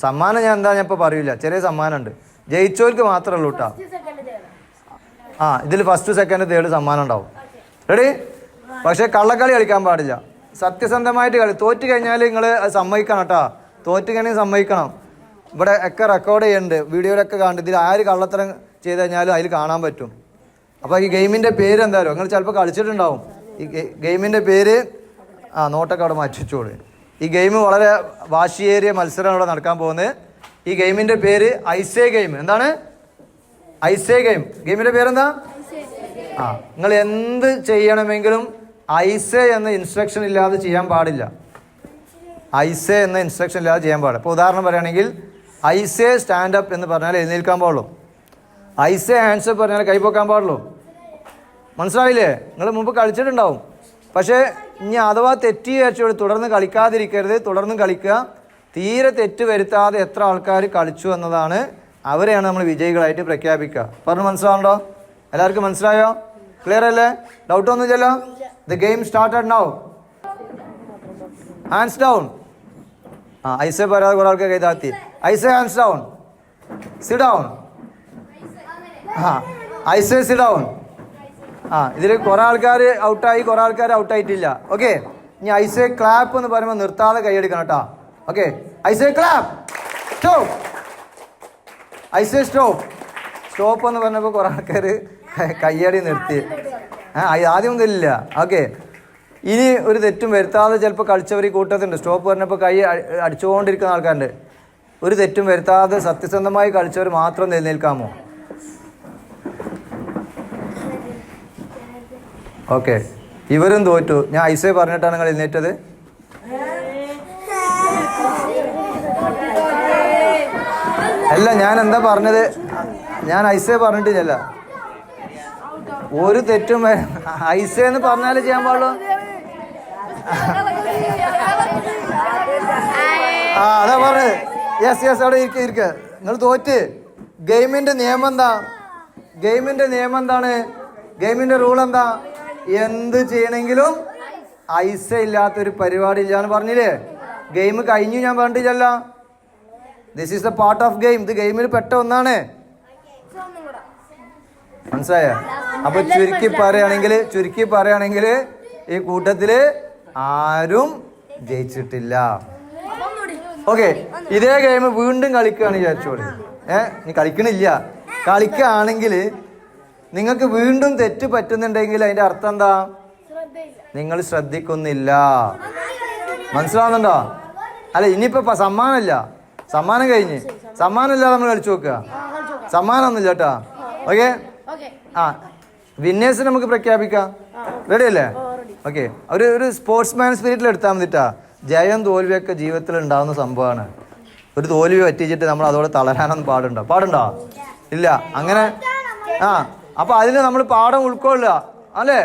സമ്മാനം ഞാൻ എന്താ ഞാൻ ഇപ്പോൾ പറയില്ല, ചെറിയ സമ്മാനമുണ്ട്. ജയിച്ചവർക്ക് മാത്രമേ ഉള്ളൂ കേട്ടോ. ഇതിൽ ഫസ്റ്റ് സെക്കൻഡ് തേർഡ് സമ്മാനം ഉണ്ടാവും. റെഡി? പക്ഷേ കള്ളക്കളി കളിക്കാൻ പാടില്ല, സത്യസന്ധമായിട്ട് കളി. തോറ്റ് കഴിഞ്ഞാൽ നിങ്ങൾ അത് സമ്മതിക്കണം കേട്ടോ. തോറ്റ് കഴിഞ്ഞാൽ സമ്മതിക്കണം. ഇവിടെ ഒക്കെ റെക്കോർഡ് ചെയ്യുന്നുണ്ട്, വീഡിയോയിലൊക്കെ കാണുന്നുണ്ട്. ഇതിൽ ആര് കള്ളത്തരം ചെയ്ത് കഴിഞ്ഞാലും അതിൽ കാണാൻ പറ്റും. അപ്പോൾ ഈ ഗെയിമിൻ്റെ പേര് എന്തായാലും നിങ്ങൾ ചിലപ്പോൾ കളിച്ചിട്ടുണ്ടാവും. ഈ ഗെയിമിൻ്റെ പേര് നോട്ടൊക്കെ അവിടെ മാറ്റി വെച്ചോളൂ. ഈ ഗെയിം വളരെ വാശിയേറിയ മത്സരമാണ് ഇവിടെ നടക്കാൻ പോകുന്നത്. ഈ ഗെയിമിൻ്റെ പേര് ഐസേ ഗെയിം. എന്താണ്? ഐസേ ഗെയിം. ഗെയിമിൻ്റെ പേരെന്താ? നിങ്ങൾ എന്ത് ചെയ്യണമെങ്കിലും ഐസേ എന്ന ഇൻസ്ട്രക്ഷൻ ഇല്ലാതെ ചെയ്യാൻ പാടില്ല. ഐസേ എന്ന ഇൻസ്ട്രക്ഷൻ ഇല്ലാതെ ചെയ്യാൻ പാടില്ല. ഇപ്പോൾ ഉദാഹരണം പറയുകയാണെങ്കിൽ ഐസേ സ്റ്റാൻഡപ്പ് എന്ന് പറഞ്ഞാൽ എഴുന്നേൽക്കാൻ പാടുള്ളൂ. ഐസേ ഹാൻഡ്സ് അപ്പ് പറഞ്ഞാൽ കൈപ്പൊക്കാൻ പാടുള്ളൂ. മനസ്സിലാവില്ലേ? നിങ്ങൾ മുമ്പ് കളിച്ചിട്ടുണ്ടാവും. പക്ഷേ ഇനി അഥവാ തെറ്റി വിചാരിച്ചോട് തുടർന്ന് കളിക്കാതിരിക്കരുത്, തുടർന്നും കളിക്കുക. തീരെ തെറ്റ് വരുത്താതെ എത്ര ആൾക്കാർ കളിച്ചു എന്നതാണ്, അവരെയാണ് നമ്മൾ വിജയികളായിട്ട് പ്രഖ്യാപിക്കുക. പറഞ്ഞു മനസ്സിലാവുണ്ടോ? എല്ലാവർക്കും മനസ്സിലായോ? ക്ലിയർ അല്ലേ? ഡൗട്ട് ഒന്നുമില്ലല്ലോ? The game started now. Hands down. I say പറയാതെ കുറെ ആൾക്കാർ കൈ താത്തി. I say hands down. Sit down. I say sit down. ഇതിൽ കുറെ ആൾക്കാർ ഔട്ടായി, കുറെ ആൾക്കാർ ഔട്ടായിട്ടില്ല. ഓക്കെ, ഇനി ഐസേ ക്ലാപ്പ് എന്ന് പറയുമ്പോൾ നിർത്താതെ കൈയടിക്കണം കേട്ടോ. Okay, I say clap. Stop. I say stop. Stop എന്ന് പറഞ്ഞപ്പോൾ കുറെ ആൾക്കാർ കയ്യടി നിർത്തി. ആദ്യം ഒന്നും ഇല്ല. ഓക്കെ, ഇനി ഒരു തെറ്റും വരുത്താതെ ചിലപ്പോൾ കളിച്ചവർ ഈ കൂട്ടത്തുണ്ട്. സ്റ്റോപ്പ് പറഞ്ഞപ്പോൾ കൈ അടിച്ചുകൊണ്ടിരിക്കുന്ന ആൾക്കാരുണ്ട്. ഒരു തെറ്റും വരുത്താതെ സത്യസന്ധമായി കളിച്ചവർ മാത്രം എഴുന്നേൽക്കാമോ? ഓക്കെ, ഇവരും തോറ്റു. ഞാൻ ഐസേ പറഞ്ഞിട്ടാണ് നിങ്ങൾ എഴുന്നേറ്റത്. അല്ല, ഞാൻ എന്താ പറഞ്ഞത്? ഞാൻ ഐസേ പറഞ്ഞിട്ടില്ല. ഒരു തെറ്റും ഐസേ എന്ന് പറഞ്ഞാലേ ചെയ്യാൻ പാടുള്ളൂ. അതാ പറഞ്ഞത്. യെസ് യെസ്, അവിടെ ഇരിക്ക. നിങ്ങൾ തോറ്റ്. ഗെയിമിന്റെ നിയമം എന്താ? ഗെയിമിന്റെ നിയമം എന്താണ്? ഗെയിമിന്റെ റൂൾ എന്താ? എന്ത് ചെയ്യണമെങ്കിലും ഐസ ഇല്ലാത്തൊരു പരിപാടി ഇല്ലാന്ന് പറഞ്ഞില്ലേ? ഗെയിം കഴിഞ്ഞു ഞാൻ പറഞ്ഞിട്ടില്ല. This is the part of game. ഇത് ഗെയിമിൽ പെട്ട ഒന്നാണ്. മനസ്സിലായോ? അപ്പൊ ചുരുക്കി പറയുകയാണെങ്കിൽ ഈ കൂട്ടത്തില് ആരും ജയിച്ചിട്ടില്ല. ഓക്കെ, ഇതേ ഗെയിം വീണ്ടും കളിക്കുകയാണ് വിചാരിച്ചോളി. നീ കളിക്കണില്ല, കളിക്കുകയാണെങ്കിൽ നിങ്ങൾക്ക് വീണ്ടും തെറ്റ് പറ്റുന്നുണ്ടെങ്കിൽ അതിന്റെ അർത്ഥം എന്താ? നിങ്ങൾ ശ്രദ്ധിക്കുന്നില്ല. മനസ്സിലാവുന്നുണ്ടോ? അല്ല, ഇനിയിപ്പോ സമ്മാനമില്ല, സമ്മാനം കഴിഞ്ഞ്, സമ്മാനം ഇല്ലാതെ നമ്മൾ കളിച്ചു നോക്കുക. സമ്മാനമൊന്നുമില്ല കേട്ടോ. ഓക്കെ, ആ വിന്നേഴ്സ് നമുക്ക് പ്രഖ്യാപിക്കാം. റെഡി അല്ലേ? ഓക്കെ, ഒരു സ്പോർട്സ്മാൻ സ്പിരിറ്റിൽ എടുത്താൽ മതിട്ടാ. ജയം തോൽവിയൊക്കെ ജീവിതത്തിൽ ഉണ്ടാവുന്ന സംഭവമാണ്. ഒരു തോൽവി പറ്റിച്ചിട്ട് നമ്മൾ അതോടെ തളരാനൊന്നും പാടുണ്ടോ? ഇല്ല. അങ്ങനെ അപ്പൊ അതിന് നമ്മൾ പാഠം ഉൾക്കൊള്ളുക അല്ലേ?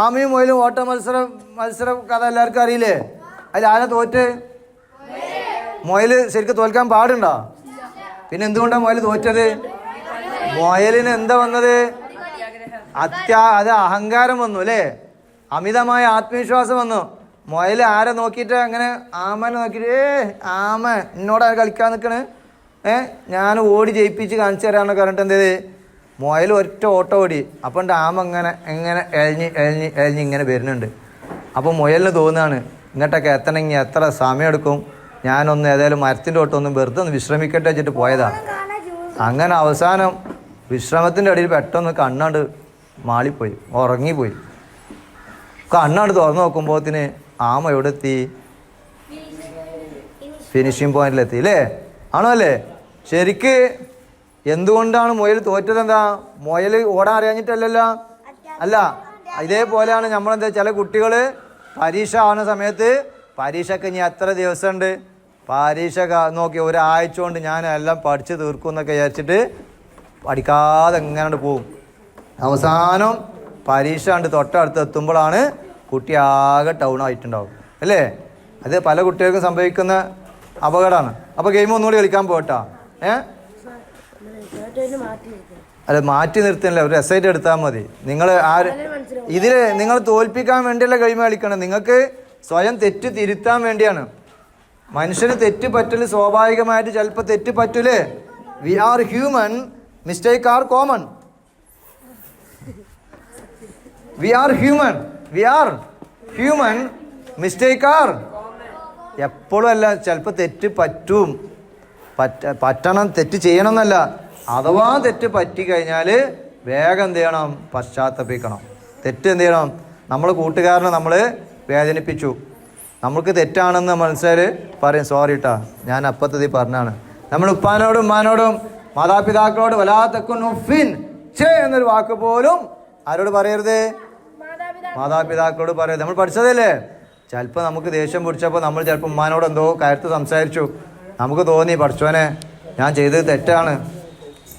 ആമയും മുയലും ഓട്ട മത്സര കഥ എല്ലാവർക്കും അറിയില്ലേ? അതിൽ ആരാ തോറ്റ്? മുയല് ശരിക്കും തോൽക്കാൻ പാടുണ്ടോ? പിന്നെ എന്തുകൊണ്ടാണ് മുയൽ തോറ്റത്? മുയലിന് എന്താ വന്നത്? അത് അഹങ്കാരം വന്നു അല്ലേ? അമിതമായ ആത്മവിശ്വാസം വന്നു. മുയൽ ആരെ നോക്കിയിട്ട് അങ്ങനെ ആമനെ നോക്കിയിട്ട് ആമ എന്നോട് കളിക്കാൻ നിൽക്കണ്, ഞാൻ ഓടി ജയിപ്പിച്ച് കാണിച്ചു തരാമെന്നൊക്കെ പറഞ്ഞിട്ട് എന്ത് ചെയ്ത് മുയൽ ഒറ്റ ഓട്ടം ഓടി. അപ്പം ആമ എങ്ങനെ എഴഞ്ഞ് ഇങ്ങനെ വരുന്നുണ്ട്. അപ്പോൾ മുയലിന് തോന്നുകയാണ് ഇങ്ങോട്ടൊക്കെ എത്തണമെങ്കിൽ എത്ര സമയമെടുക്കും, ഞാനൊന്ന് ഏതായാലും മരത്തിൻ്റെ ഓട്ടമൊന്നും വെറുതെ ഒന്ന് വിശ്രമിക്കട്ടെ വെച്ചിട്ട് പോയതാണ്. അങ്ങനെ അവസാനം വിശ്രമത്തിൻ്റെ ഇടയിൽ പെട്ടെന്ന് കണ്ണാണ്ട് മാളിപ്പോയി, ഉറങ്ങിപ്പോയി. കണ്ണാണ്ട് തുറന്നു നോക്കുമ്പോഴത്തിന് ആമ എവിടെ എത്തി? ഫിനിഷിങ് പോയിന്റിലെത്തി അല്ലേ? ആണോ അല്ലേ? ശരിക്ക് എന്തുകൊണ്ടാണ് മുയൽ തോറ്റത്? എന്താ? മുയൽ ഓടാൻ അറിയാഞ്ഞിട്ടല്ലല്ലോ. അല്ല, ഇതേപോലെയാണ് നമ്മളെന്താ, ചില കുട്ടികൾ പരീക്ഷ ആവുന്ന സമയത്ത് പരീക്ഷയ്ക്ക് ഇനി എത്ര ദിവസമുണ്ട്, പരീക്ഷ നോക്കി ഒരാഴ്ച കൊണ്ട് ഞാൻ എല്ലാം പഠിച്ച് തീർക്കും എന്നൊക്കെ വിചാരിച്ചിട്ട് പഠിക്കാതെ എങ്ങനെ പോകും. അവസാനം പരീക്ഷ കണ്ട് തൊട്ടടുത്ത് എത്തുമ്പോഴാണ് കുട്ടി ആകെ ഡൗൺ ആയിട്ടുണ്ടാവും അല്ലേ? അത് പല കുട്ടികൾക്കും സംഭവിക്കുന്ന അപകടമാണ്. അപ്പോൾ ഗെയിം ഒന്നുകൂടി കളിക്കാൻ പോകട്ടാ. അല്ല, മാറ്റി നിർത്തുന്നില്ല, ഒരു രസമായിട്ട് എടുത്താൽ മതി. നിങ്ങൾ ഇതിൽ നിങ്ങൾ തോൽപ്പിക്കാൻ വേണ്ടിയുള്ള ഗെയിം കളിക്കണം. നിങ്ങൾക്ക് സ്വയം തെറ്റ് തിരുത്താൻ വേണ്ടിയാണ്. മനുഷ്യന് തെറ്റ് പറ്റല് സ്വാഭാവികമായിട്ട് ചിലപ്പോൾ തെറ്റ് പറ്റൂലേ? We are human, mistake are common. We are human, mistake are എപ്പോഴും അല്ല. ചിലപ്പോൾ തെറ്റ് പറ്റണം, തെറ്റ് ചെയ്യണം എന്നല്ല. അഥവാ തെറ്റ് പറ്റിക്കഴിഞ്ഞാൽ വേഗം എന്ത് ചെയ്യണം? പശ്ചാത്തപിക്കണം. തെറ്റ് എന്ത് ചെയ്യണം? നമ്മൾ കൂട്ടുകാരനെ നമ്മൾ വേദനിപ്പിച്ചു, നമുക്ക് തെറ്റാണെന്ന് മനസ്സിലായി പറയും, സോറി കേട്ടാ, ഞാൻ അപ്പത്തതി പറഞ്ഞാണ്. നമ്മൾ ഉപ്പാനോടും ഉമ്മാനോടും മാതാപിതാക്കളോട് വലാത്തക്കുൻ ഉഫിൻ ഛേ എന്നൊരു വാക്ക് പോലും ആരോട് പറയരുത്? മാതാപിതാക്കളോട് പറയരുത്. നമ്മൾ പഠിച്ചതല്ലേ? ചിലപ്പോൾ നമുക്ക് ദേഷ്യം പിടിച്ചപ്പോൾ നമ്മൾ ചിലപ്പോൾ ഉമ്മാനോട് എന്തോ കാര്യത്ത് സംസാരിച്ചു, നമുക്ക് തോന്നി പഠിച്ചോനെ ഞാൻ ചെയ്തത് തെറ്റാണ്.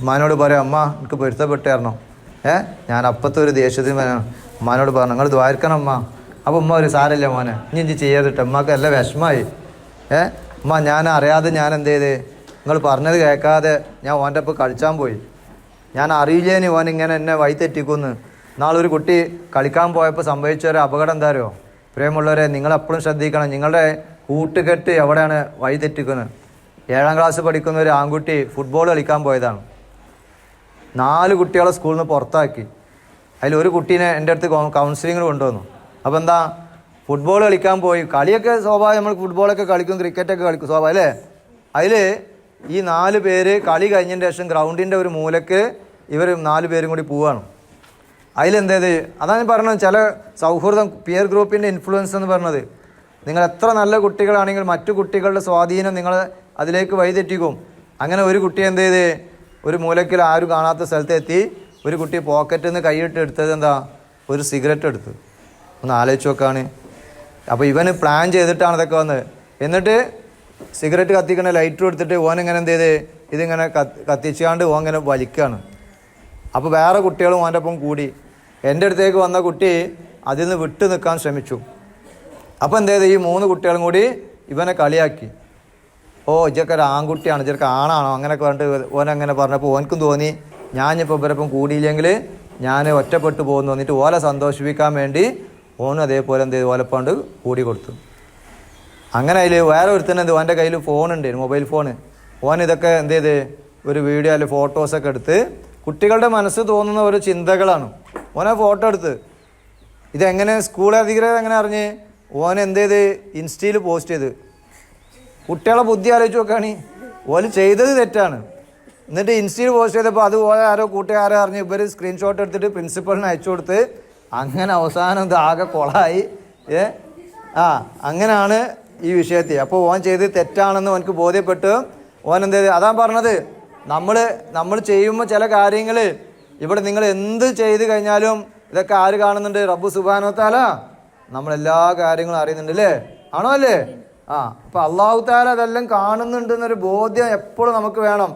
ഉമ്മാനോട് പറയാം, അമ്മ എനിക്ക് പൊരുത്തപ്പെട്ടായിരുന്നോ? ഞാൻ അപ്പത്തൊരു ദേഷ്യത്തിന് ഉമ്മാനോട് പറഞ്ഞു, നിങ്ങൾ ദ്വാരിക്കണം അമ്മ. അപ്പോൾ ഉമ്മ ഒരു സാരമില്ല മോനെ, ഇനി ചെയ്തിട്ട് ഉമ്മക്ക് നല്ല വിഷമമായി. ഉമ്മ ഞാൻ അറിയാതെ ഞാൻ എന്ത് ചെയ്ത്, നിങ്ങൾ പറഞ്ഞത് കേൾക്കാതെ ഞാൻ ഓൻ്റെ ഒപ്പം കളിച്ചാൻ പോയി. ഞാൻ അറിയില്ലേനി ഓൻ ഇങ്ങനെ എന്നെ വഴി തെറ്റിക്കുന്ന്. നാളൊരു കുട്ടി കളിക്കാൻ പോയപ്പോൾ സംഭവിച്ച ഒരു അപകടം എന്താ അറിയോ? പ്രിയമുള്ളവരെ, നിങ്ങളെപ്പോഴും ശ്രദ്ധിക്കണം. നിങ്ങളുടെ കൂട്ടുകെട്ട് എവിടെയാണ് വഴി തെറ്റിക്കുന്നത്? 7ാം ക്ലാസ് പഠിക്കുന്ന ഒരു ആൺകുട്ടി ഫുട്ബോൾ കളിക്കാൻ പോയതാണ്. 4 കുട്ടികളെ സ്കൂളിൽ നിന്ന് പുറത്താക്കി. അതിലൊരു കുട്ടീനെ എൻ്റെ അടുത്ത് കൗൺസിലിങ്ങിന് കൊണ്ടുവന്നു. അപ്പോൾ എന്താ, ഫുട്ബോൾ കളിക്കാൻ പോയി. കളിയൊക്കെ സ്വാഭാവികം, നമ്മൾ ഫുട്ബോളൊക്കെ കളിക്കും, ക്രിക്കറ്റൊക്കെ കളിക്കും സ്വാഭാവികം അല്ലേ? അതിൽ ഈ 4 പേര് കളി കഴിഞ്ഞതിന് ശേഷം ഗ്രൗണ്ടിൻ്റെ ഒരു മൂലക്ക് ഇവർ 4 പേരും കൂടി പോവുകയാണ്. അതിലെന്തേത്, അതാണ് ഞാൻ പറഞ്ഞത്, ചില സൗഹൃദം, പിയർ ഗ്രൂപ്പിൻ്റെ ഇൻഫ്ലുവൻസ് എന്ന് പറഞ്ഞത്. നിങ്ങൾ എത്ര നല്ല കുട്ടികളാണെങ്കിൽ മറ്റു കുട്ടികളുടെ സ്വാധീനം നിങ്ങൾ അതിലേക്ക് വഴിതെറ്റിക്കും. അങ്ങനെ ഒരു കുട്ടി എന്ത് ചെയ്ത്, ഒരു മൂലക്കിൽ ആരും കാണാത്ത സ്ഥലത്തെത്തി, ഒരു കുട്ടി പോക്കറ്റിൽ നിന്ന് കൈയിട്ട് എടുത്തത് എന്താ, ഒരു സിഗരറ്റ് എടുത്ത്. ഒന്ന് ആലോചിച്ച് നോക്കാണ്. അപ്പോൾ ഇവന് പ്ലാൻ ചെയ്തിട്ടാണ് ഇതൊക്കെ വന്നത്. എന്നിട്ട് സിഗരറ്റ് കത്തിക്കണ ലൈറ്റർ എടുത്തിട്ട് ഓനിങ്ങനെ എന്ത് ചെയ്ത്, ഇതിങ്ങനെ കത്തിച്ചാണ്ട് ഓൻ ഇങ്ങനെ വലിക്കുകയാണ്. അപ്പോൾ വേറെ കുട്ടികളും ഓൻ്റെ ഒപ്പം കൂടി. എൻ്റെ അടുത്തേക്ക് വന്ന കുട്ടി അതിൽ നിന്ന് വിട്ടു നിൽക്കാൻ ശ്രമിച്ചു. അപ്പോൾ എന്ത് ചെയ്ത്, ഈ 3 കുട്ടികളും കൂടി ഇവനെ കളിയാക്കി. ഓ ഇതൊക്കെ ഒരു ആൺകുട്ടിയാണ്, ഇതൊക്കെ ആണാണോ അങ്ങനെയൊക്കെ പറഞ്ഞിട്ട് ഓനങ്ങനെ പറഞ്ഞപ്പോൾ ഓനക്കും തോന്നി, ഞാനിപ്പോൾ ഇവരപ്പം കൂടിയില്ലെങ്കിൽ ഞാൻ ഒറ്റപ്പെട്ടു പോകുന്നു. എന്നിട്ട് ഓലെ സന്തോഷിപ്പിക്കാൻ വേണ്ടി ഓനും അതേപോലെ എന്ത് ചെയ്ത് ഓലപ്പാണ്ട് കൂടി കൊടുത്തു. അങ്ങനെ അതിൽ വേറെ ഒരുത്തനെന്ത്, ഓൻ്റെ കയ്യിൽ ഫോണുണ്ട്, മൊബൈൽ ഫോണ്. ഓൻ ഇതൊക്കെ എന്ത് ചെയ്ത് ഒരു വീഡിയോ അല്ലെങ്കിൽ ഫോട്ടോസൊക്കെ എടുത്ത് കുട്ടികളുടെ മനസ്സ് തോന്നുന്ന ഓരോ ചിന്തകളാണ്. ഓനെ ഫോട്ടോ എടുത്ത് ഇതെങ്ങനെ സ്കൂൾ അധികൃതർ എങ്ങനെ അറിഞ്ഞ് ഓൻ എന്ത് ചെയ്ത് ഇൻസ്റ്റയിൽ പോസ്റ്റ് ചെയ്ത്. കുട്ടികളെ ബുദ്ധി ആലോചിച്ച് നോക്കുകയാണ്. ഓല് ചെയ്തത് തെറ്റാണ്. എന്നിട്ട് ഇൻസ്റ്റയിൽ പോസ്റ്റ് ചെയ്തപ്പോൾ അത് ഓരോ ആരോ കൂട്ടുകാരോ അറിഞ്ഞ് ഇവർ സ്ക്രീൻഷോട്ട് എടുത്തിട്ട് പ്രിൻസിപ്പളിന് അയച്ചു കൊടുത്ത് അങ്ങനെ അവസാനം ഇത് ആകെ കൊളായി. അങ്ങനെയാണ് ഈ വിഷയത്തിൽ. അപ്പോൾ ഓൻ ചെയ്ത് തെറ്റാണെന്ന് ഓനക്ക് ബോധ്യപ്പെട്ട് ഓൻ എന്ത് ചെയ്ത് അതാ പറഞ്ഞത്, നമ്മൾ ചെയ്യുമ്പോൾ ചില കാര്യങ്ങൾ ഇവിടെ നിങ്ങൾ എന്ത് ചെയ്ത് കഴിഞ്ഞാലും ഇതൊക്കെ ആര് കാണുന്നുണ്ട്? റബ്ബ് സുബ്ഹാനഹു വ തആല നമ്മളെല്ലാ കാര്യങ്ങളും അറിയുന്നുണ്ട് അല്ലേ? ആണോ അല്ലേ? അപ്പം അല്ലാഹു തആല അതെല്ലാം കാണുന്നുണ്ടെന്നൊരു ബോധ്യം എപ്പോഴും നമുക്ക് വേണം.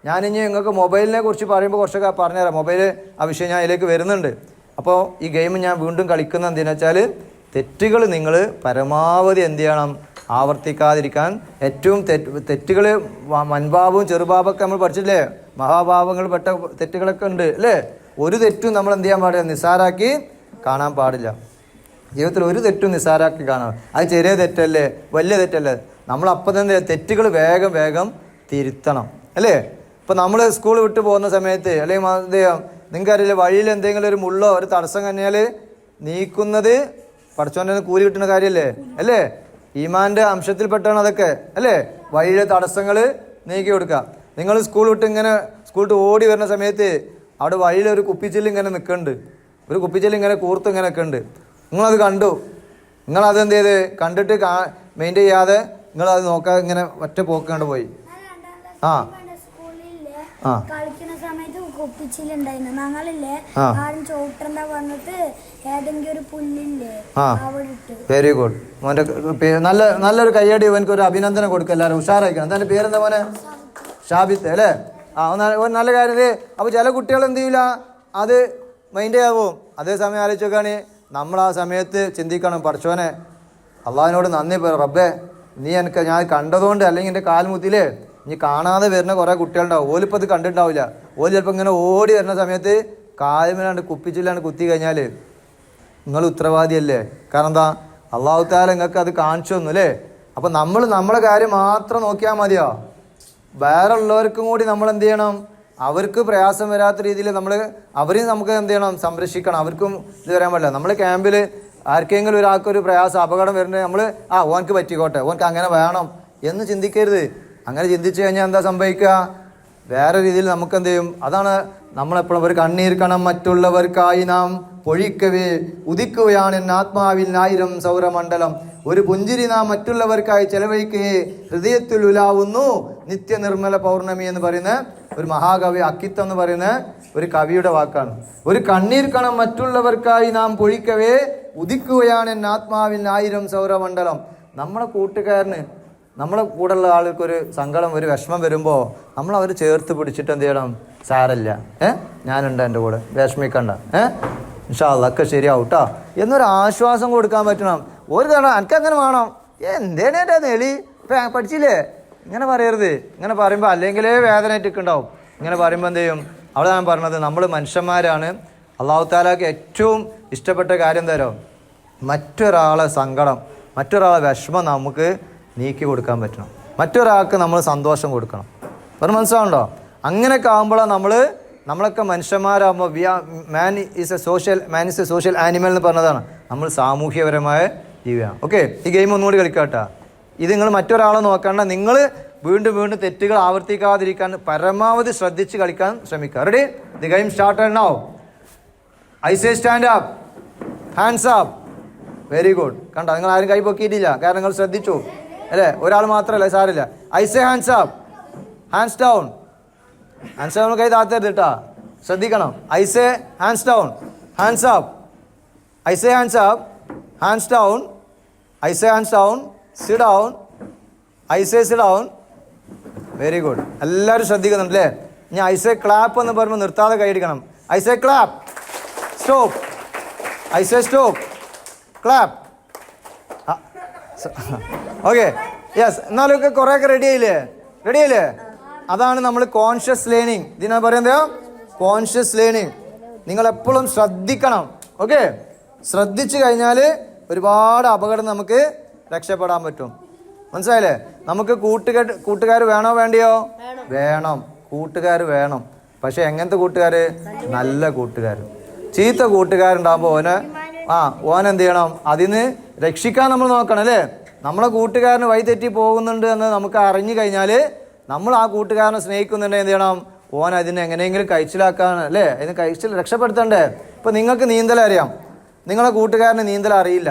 ഞാനിനി നിങ്ങൾക്ക് മൊബൈലിനെ കുറിച്ച് പറയുമ്പോൾ കുറച്ചൊക്കെ പറഞ്ഞുതരാം. മൊബൈൽ ആ വിഷയം ഞാൻ അതിലേക്ക് വരുന്നുണ്ട്. അപ്പോൾ ഈ ഗെയിം ഞാൻ വീണ്ടും കളിക്കുന്നത് എന്തിനാ വെച്ചാൽ തെറ്റുകൾ നിങ്ങൾ പരമാവധി എന്ത് ചെയ്യണം? ആവർത്തിക്കാതിരിക്കാൻ. ഏറ്റവും തെറ്റുകൾ വൻപാപവും ചെറുപാപമൊക്കെ നമ്മൾ പഠിച്ചില്ലേ? മഹാഭാവങ്ങൾ പെട്ട തെറ്റുകളൊക്കെ ഉണ്ട് അല്ലേ? ഒരു തെറ്റും നമ്മൾ എന്ത് ചെയ്യാൻ പാടില്ല? നിസ്സാരാക്കി കാണാൻ പാടില്ല. ജീവിതത്തിൽ ഒരു തെറ്റും നിസ്സാരാക്കി കാണാം. അത് ചെറിയ തെറ്റല്ലേ, വലിയ തെറ്റല്ലേ? നമ്മളപ്പം തന്നെ തെറ്റുകൾ വേഗം വേഗം തിരുത്തണം അല്ലേ? ഇപ്പം നമ്മൾ സ്കൂൾ വിട്ട് പോകുന്ന സമയത്ത് അല്ലെങ്കിൽ എന്ത് ചെയ്യാം? നിങ്ങൾക്കറിയില്ല, വഴിയിൽ എന്തെങ്കിലും ഒരു മുള്ളോ ഒരു തടസ്സം കഴിഞ്ഞാൽ നീക്കുന്നത് പഠിച്ചോൻ്റെ കൂലി കിട്ടുന്ന കാര്യമല്ലേ? അല്ലേ? ഈമാൻ്റെ അംശത്തിൽപ്പെട്ടാണ് അതൊക്കെ അല്ലേ? വഴിയിലെ തടസ്സങ്ങൾ നീക്കി കൊടുക്കുക. നിങ്ങൾ സ്കൂൾ വിട്ട് ഓടി വരുന്ന സമയത്ത് അവിടെ വഴിയിൽ ഒരു കുപ്പിച്ചില്ല് ഇങ്ങനെ നിൽക്കുന്നുണ്ട്. ഒരു കുപ്പിച്ചില്ല് ഇങ്ങനെ കൂർത്ത് ഇങ്ങനെ ഒക്കെ ഉണ്ട്. നിങ്ങളത് കണ്ടു. നിങ്ങളത് എന്ത് ചെയ്ത് കണ്ടിട്ട് മെയിൻറ്റെയിൻ ചെയ്യാതെ നിങ്ങളത് നോക്കാതെ ഇങ്ങനെ ഒറ്റ പോക്ക് കണ്ട് പോയി. കളിക്കുന്ന സമയത്ത് കുപ്പിച്ചില്ലുണ്ടായിരുന്നു. ഞങ്ങളില്ലേ ആരും ചോട്ടണ്ട വന്നിട്ട് ഏതെങ്കിലും ഒരു പുല്ലില്ലേ അവിടെ ഇട്ട്. വെരി ഗുഡ് മോൻ്റെ നല്ലൊരു കയ്യടി. എനിക്ക് ഒരു അഭിനന്ദനം കൊടുക്കുക. എല്ലാവരും ഉഷാറായിരിക്കണം. എന്താ പേരെന്താ മോനെ? ഷാബിത്ത് അല്ലേ? ഒരു നല്ല കാര്യം. അപ്പോൾ ചില കുട്ടികൾ എന്ത് ചെയ്യില്ല, അത് മൈൻഡ് ചെയ്യാവും. അതേസമയം ആലോചിച്ച് നോക്കുകയാണ്, നമ്മൾ ആ സമയത്ത് ചിന്തിക്കണം, പഠിച്ചോനെ അള്ളാഹിനോട് നന്ദി റബ്ബേ, നീ എനിക്ക് ഞാൻ കണ്ടതുകൊണ്ട് അല്ലെങ്കിൽ എൻ്റെ കാൽമുത്തിലേ ഇനി കാണാതെ വരുന്ന കുറേ കുട്ടികളുണ്ടാവും. ഓലിപ്പോൾ അത് കണ്ടിട്ടുണ്ടാവില്ല. ഓല് ചിലപ്പോൾ ഇങ്ങനെ ഓടി വരുന്ന സമയത്ത് കാലുമേലാണ്ട് കുപ്പിച്ചില്ലാണ്ട് കുത്തി കഴിഞ്ഞാൽ നിങ്ങൾ ഉത്തരവാദിയല്ലേ? കാരണം എന്താ? അള്ളാഹു തആല നിങ്ങൾക്ക് അത് കാണിച്ചു തന്നു അല്ലേ? അപ്പം നമ്മളെ കാര്യം മാത്രം നോക്കിയാൽ മതിയോ? വേറെ ഉള്ളവർക്കും കൂടി നമ്മൾ എന്ത് ചെയ്യണം? അവർക്ക് പ്രയാസം വരാത്ത രീതിയിൽ അവരെയും നമുക്ക് എന്ത് ചെയ്യണം? സംരക്ഷിക്കണം. അവർക്കും ഇത് വരാൻ പാടില്ല. നമ്മൾ ക്യാമ്പിൽ ആർക്കെങ്കിലും ഒരാൾക്കൊരു പ്രയാസം അപകടം വരുന്നത് നമ്മൾ ഓനക്ക് പറ്റിക്കോട്ടെ, ഓനക്ക് അങ്ങനെ വേണം എന്ന് ചിന്തിക്കരുത്. അങ്ങനെ ചിന്തിച്ചു കഴിഞ്ഞാൽ എന്താ സംഭവിക്കുക? വേറെ രീതിയിൽ നമുക്ക് എന്ത് ചെയ്യും? അതാണ് നമ്മളെപ്പോഴും ഒരു കണ്ണീർ കണം മറ്റുള്ളവർക്കായി നാം പൊഴിക്കവേ ഉദിക്കുകയാണ് എൻ ആത്മാവിൽ 1000 സൗരമണ്ഡലം. ഒരു പുഞ്ചിരി നാം മറ്റുള്ളവർക്കായി ചെലവഴിക്കുകയെ ഹൃദയത്തിൽ ഉലാവുന്നു നിത്യനിർമ്മല പൗർണമി എന്ന് പറയുന്ന ഒരു മഹാകവി അക്കിത്ത് എന്ന് പറയുന്ന ഒരു കവിയുടെ വാക്കാണ്. ഒരു കണ്ണീർ കണം മറ്റുള്ളവർക്കായി നാം പൊഴിക്കവേ ഉദിക്കുകയാണ് എൻ ആത്മാവിൽ 1000 സൗരമണ്ഡലം. നമ്മളെ കൂട്ടുകാരന്, നമ്മളെ കൂടെയുള്ള ആൾക്കൊരു സങ്കടം, ഒരു വിഷമം വരുമ്പോൾ നമ്മൾ അവർ ചേർത്ത് പിടിച്ചിട്ട് എന്ത് ചെയ്യണം? സാരല്ല, ഞാനുണ്ട് എൻ്റെ കൂടെ, വിഷമിക്കണ്ട, ഇൻഷാ അല്ലാഹ് ഒക്കെ ശരിയാവും കേട്ടോ എന്നൊരു ആശ്വാസം കൊടുക്കാൻ പറ്റണം. ഒരു തവണ എനിക്കങ്ങനെ വേണം, എന്തേനെ എൻ്റെ നെളി പഠിച്ചില്ലേ, ഇങ്ങനെ പറയരുത്. ഇങ്ങനെ പറയുമ്പോൾ അല്ലെങ്കിലേ വേദനയായിട്ടൊക്കെ ഉണ്ടാവും. ഇങ്ങനെ പറയുമ്പോൾ എന്ത് ചെയ്യും? അവിടെ ഞാൻ പറഞ്ഞത് നമ്മൾ മനുഷ്യന്മാരാണ്. അല്ലാഹു തആലക്ക് ഏറ്റവും ഇഷ്ടപ്പെട്ട കാര്യം തരും, മറ്റൊരാളെ സങ്കടം, മറ്റൊരാളെ വിഷമം നമുക്ക് നീക്കി കൊടുക്കാൻ പറ്റണം. മറ്റൊരാൾക്ക് നമ്മൾ സന്തോഷം കൊടുക്കണം. വേറെ മനസ്സിലാവുണ്ടോ? അങ്ങനെയൊക്കെ ആകുമ്പോഴാണ് നമ്മളൊക്കെ മനുഷ്യന്മാരാകുമ്പോൾ man is a social animal എന്ന് പറഞ്ഞതാണ്. നമ്മൾ സാമൂഹ്യപരമായ ജീവിയാണ്. ഓക്കെ, ഈ ഗെയിം ഒന്നുകൂടി കളിക്കാട്ടോ. ഇത് നിങ്ങൾ മറ്റൊരാളെ നോക്കണ്ട, നിങ്ങൾ വീണ്ടും വീണ്ടും തെറ്റുകൾ ആവർത്തിക്കാതിരിക്കാൻ പരമാവധി ശ്രദ്ധിച്ച് കളിക്കാൻ ശ്രമിക്കുക. Ready? The game started now. I say stand up, hands up. Very good. കണ്ടോ, നിങ്ങൾ ആരും കൈ പൊക്കിയിട്ടില്ല, കാരണം നിങ്ങൾ ശ്രദ്ധിച്ചു അല്ലേ? ഒരാൾ മാത്രമല്ല, സാരില്ല. I say hands up, hands down. Hands down കൈ താത്തരുത് കേട്ടോ, ശ്രദ്ധിക്കണം. I say hands down, hands up. I say hands up, hands down. I say hands down, sit down. I say sit down. Very good. എല്ലാവരും ശ്രദ്ധിക്കുന്നുണ്ടല്ലേ? ഇനി I say clap എന്ന് പറയുമ്പോൾ നിർത്താതെ കൈയടിക്കണം. I say clap, stop. I say stop, clap. Okay, yes. എന്നാലൊക്കെ കുറേയൊക്കെ റെഡിയായില്ലേ? അതാണ് നമ്മൾ കോൺഷ്യസ് ലേണിംഗ്. ഇതിനാ പറയുന്നത് കോൺഷ്യസ് ലേണിംഗ്. നിങ്ങളെപ്പോഴും ശ്രദ്ധിക്കണം. ഓക്കെ, ശ്രദ്ധിച്ചു കഴിഞ്ഞാൽ ഒരുപാട് അപകടം നമുക്ക് രക്ഷപ്പെടാൻ പറ്റും. മനസ്സിലായില്ലേ? നമുക്ക് കൂട്ടുകാർ വേണോ വേണ്ടിയോ? വേണം. കൂട്ടുകാർ വേണം. പക്ഷെ എങ്ങനത്തെ കൂട്ടുകാർ? നല്ല കൂട്ടുകാർ. ചീത്ത കൂട്ടുകാരുണ്ടാകുമ്പോൾ ഓനെന്ത് ചെയ്യണം? അതിന് രക്ഷിക്കാൻ നമ്മൾ നോക്കണം അല്ലേ? നമ്മളെ കൂട്ടുകാരന് വഴി തെറ്റി പോകുന്നുണ്ട് എന്ന് നമുക്ക് അറിഞ്ഞു കഴിഞ്ഞാൽ നമ്മൾ ആ കൂട്ടുകാരനെ സ്നേഹിക്കുന്നുണ്ടെങ്കിൽ എന്ത് ചെയ്യണം? ഓൻ അതിനെ എങ്ങനെയെങ്കിലും കഴിച്ചിലാക്കാൻ അല്ലേ? അതിന് കഴിച്ചിൽ രക്ഷപ്പെടുത്തണ്ടേ? ഇപ്പം നിങ്ങൾക്ക് നീന്തൽ അറിയാം, നിങ്ങളെ കൂട്ടുകാരന് നീന്തൽ അറിയില്ല.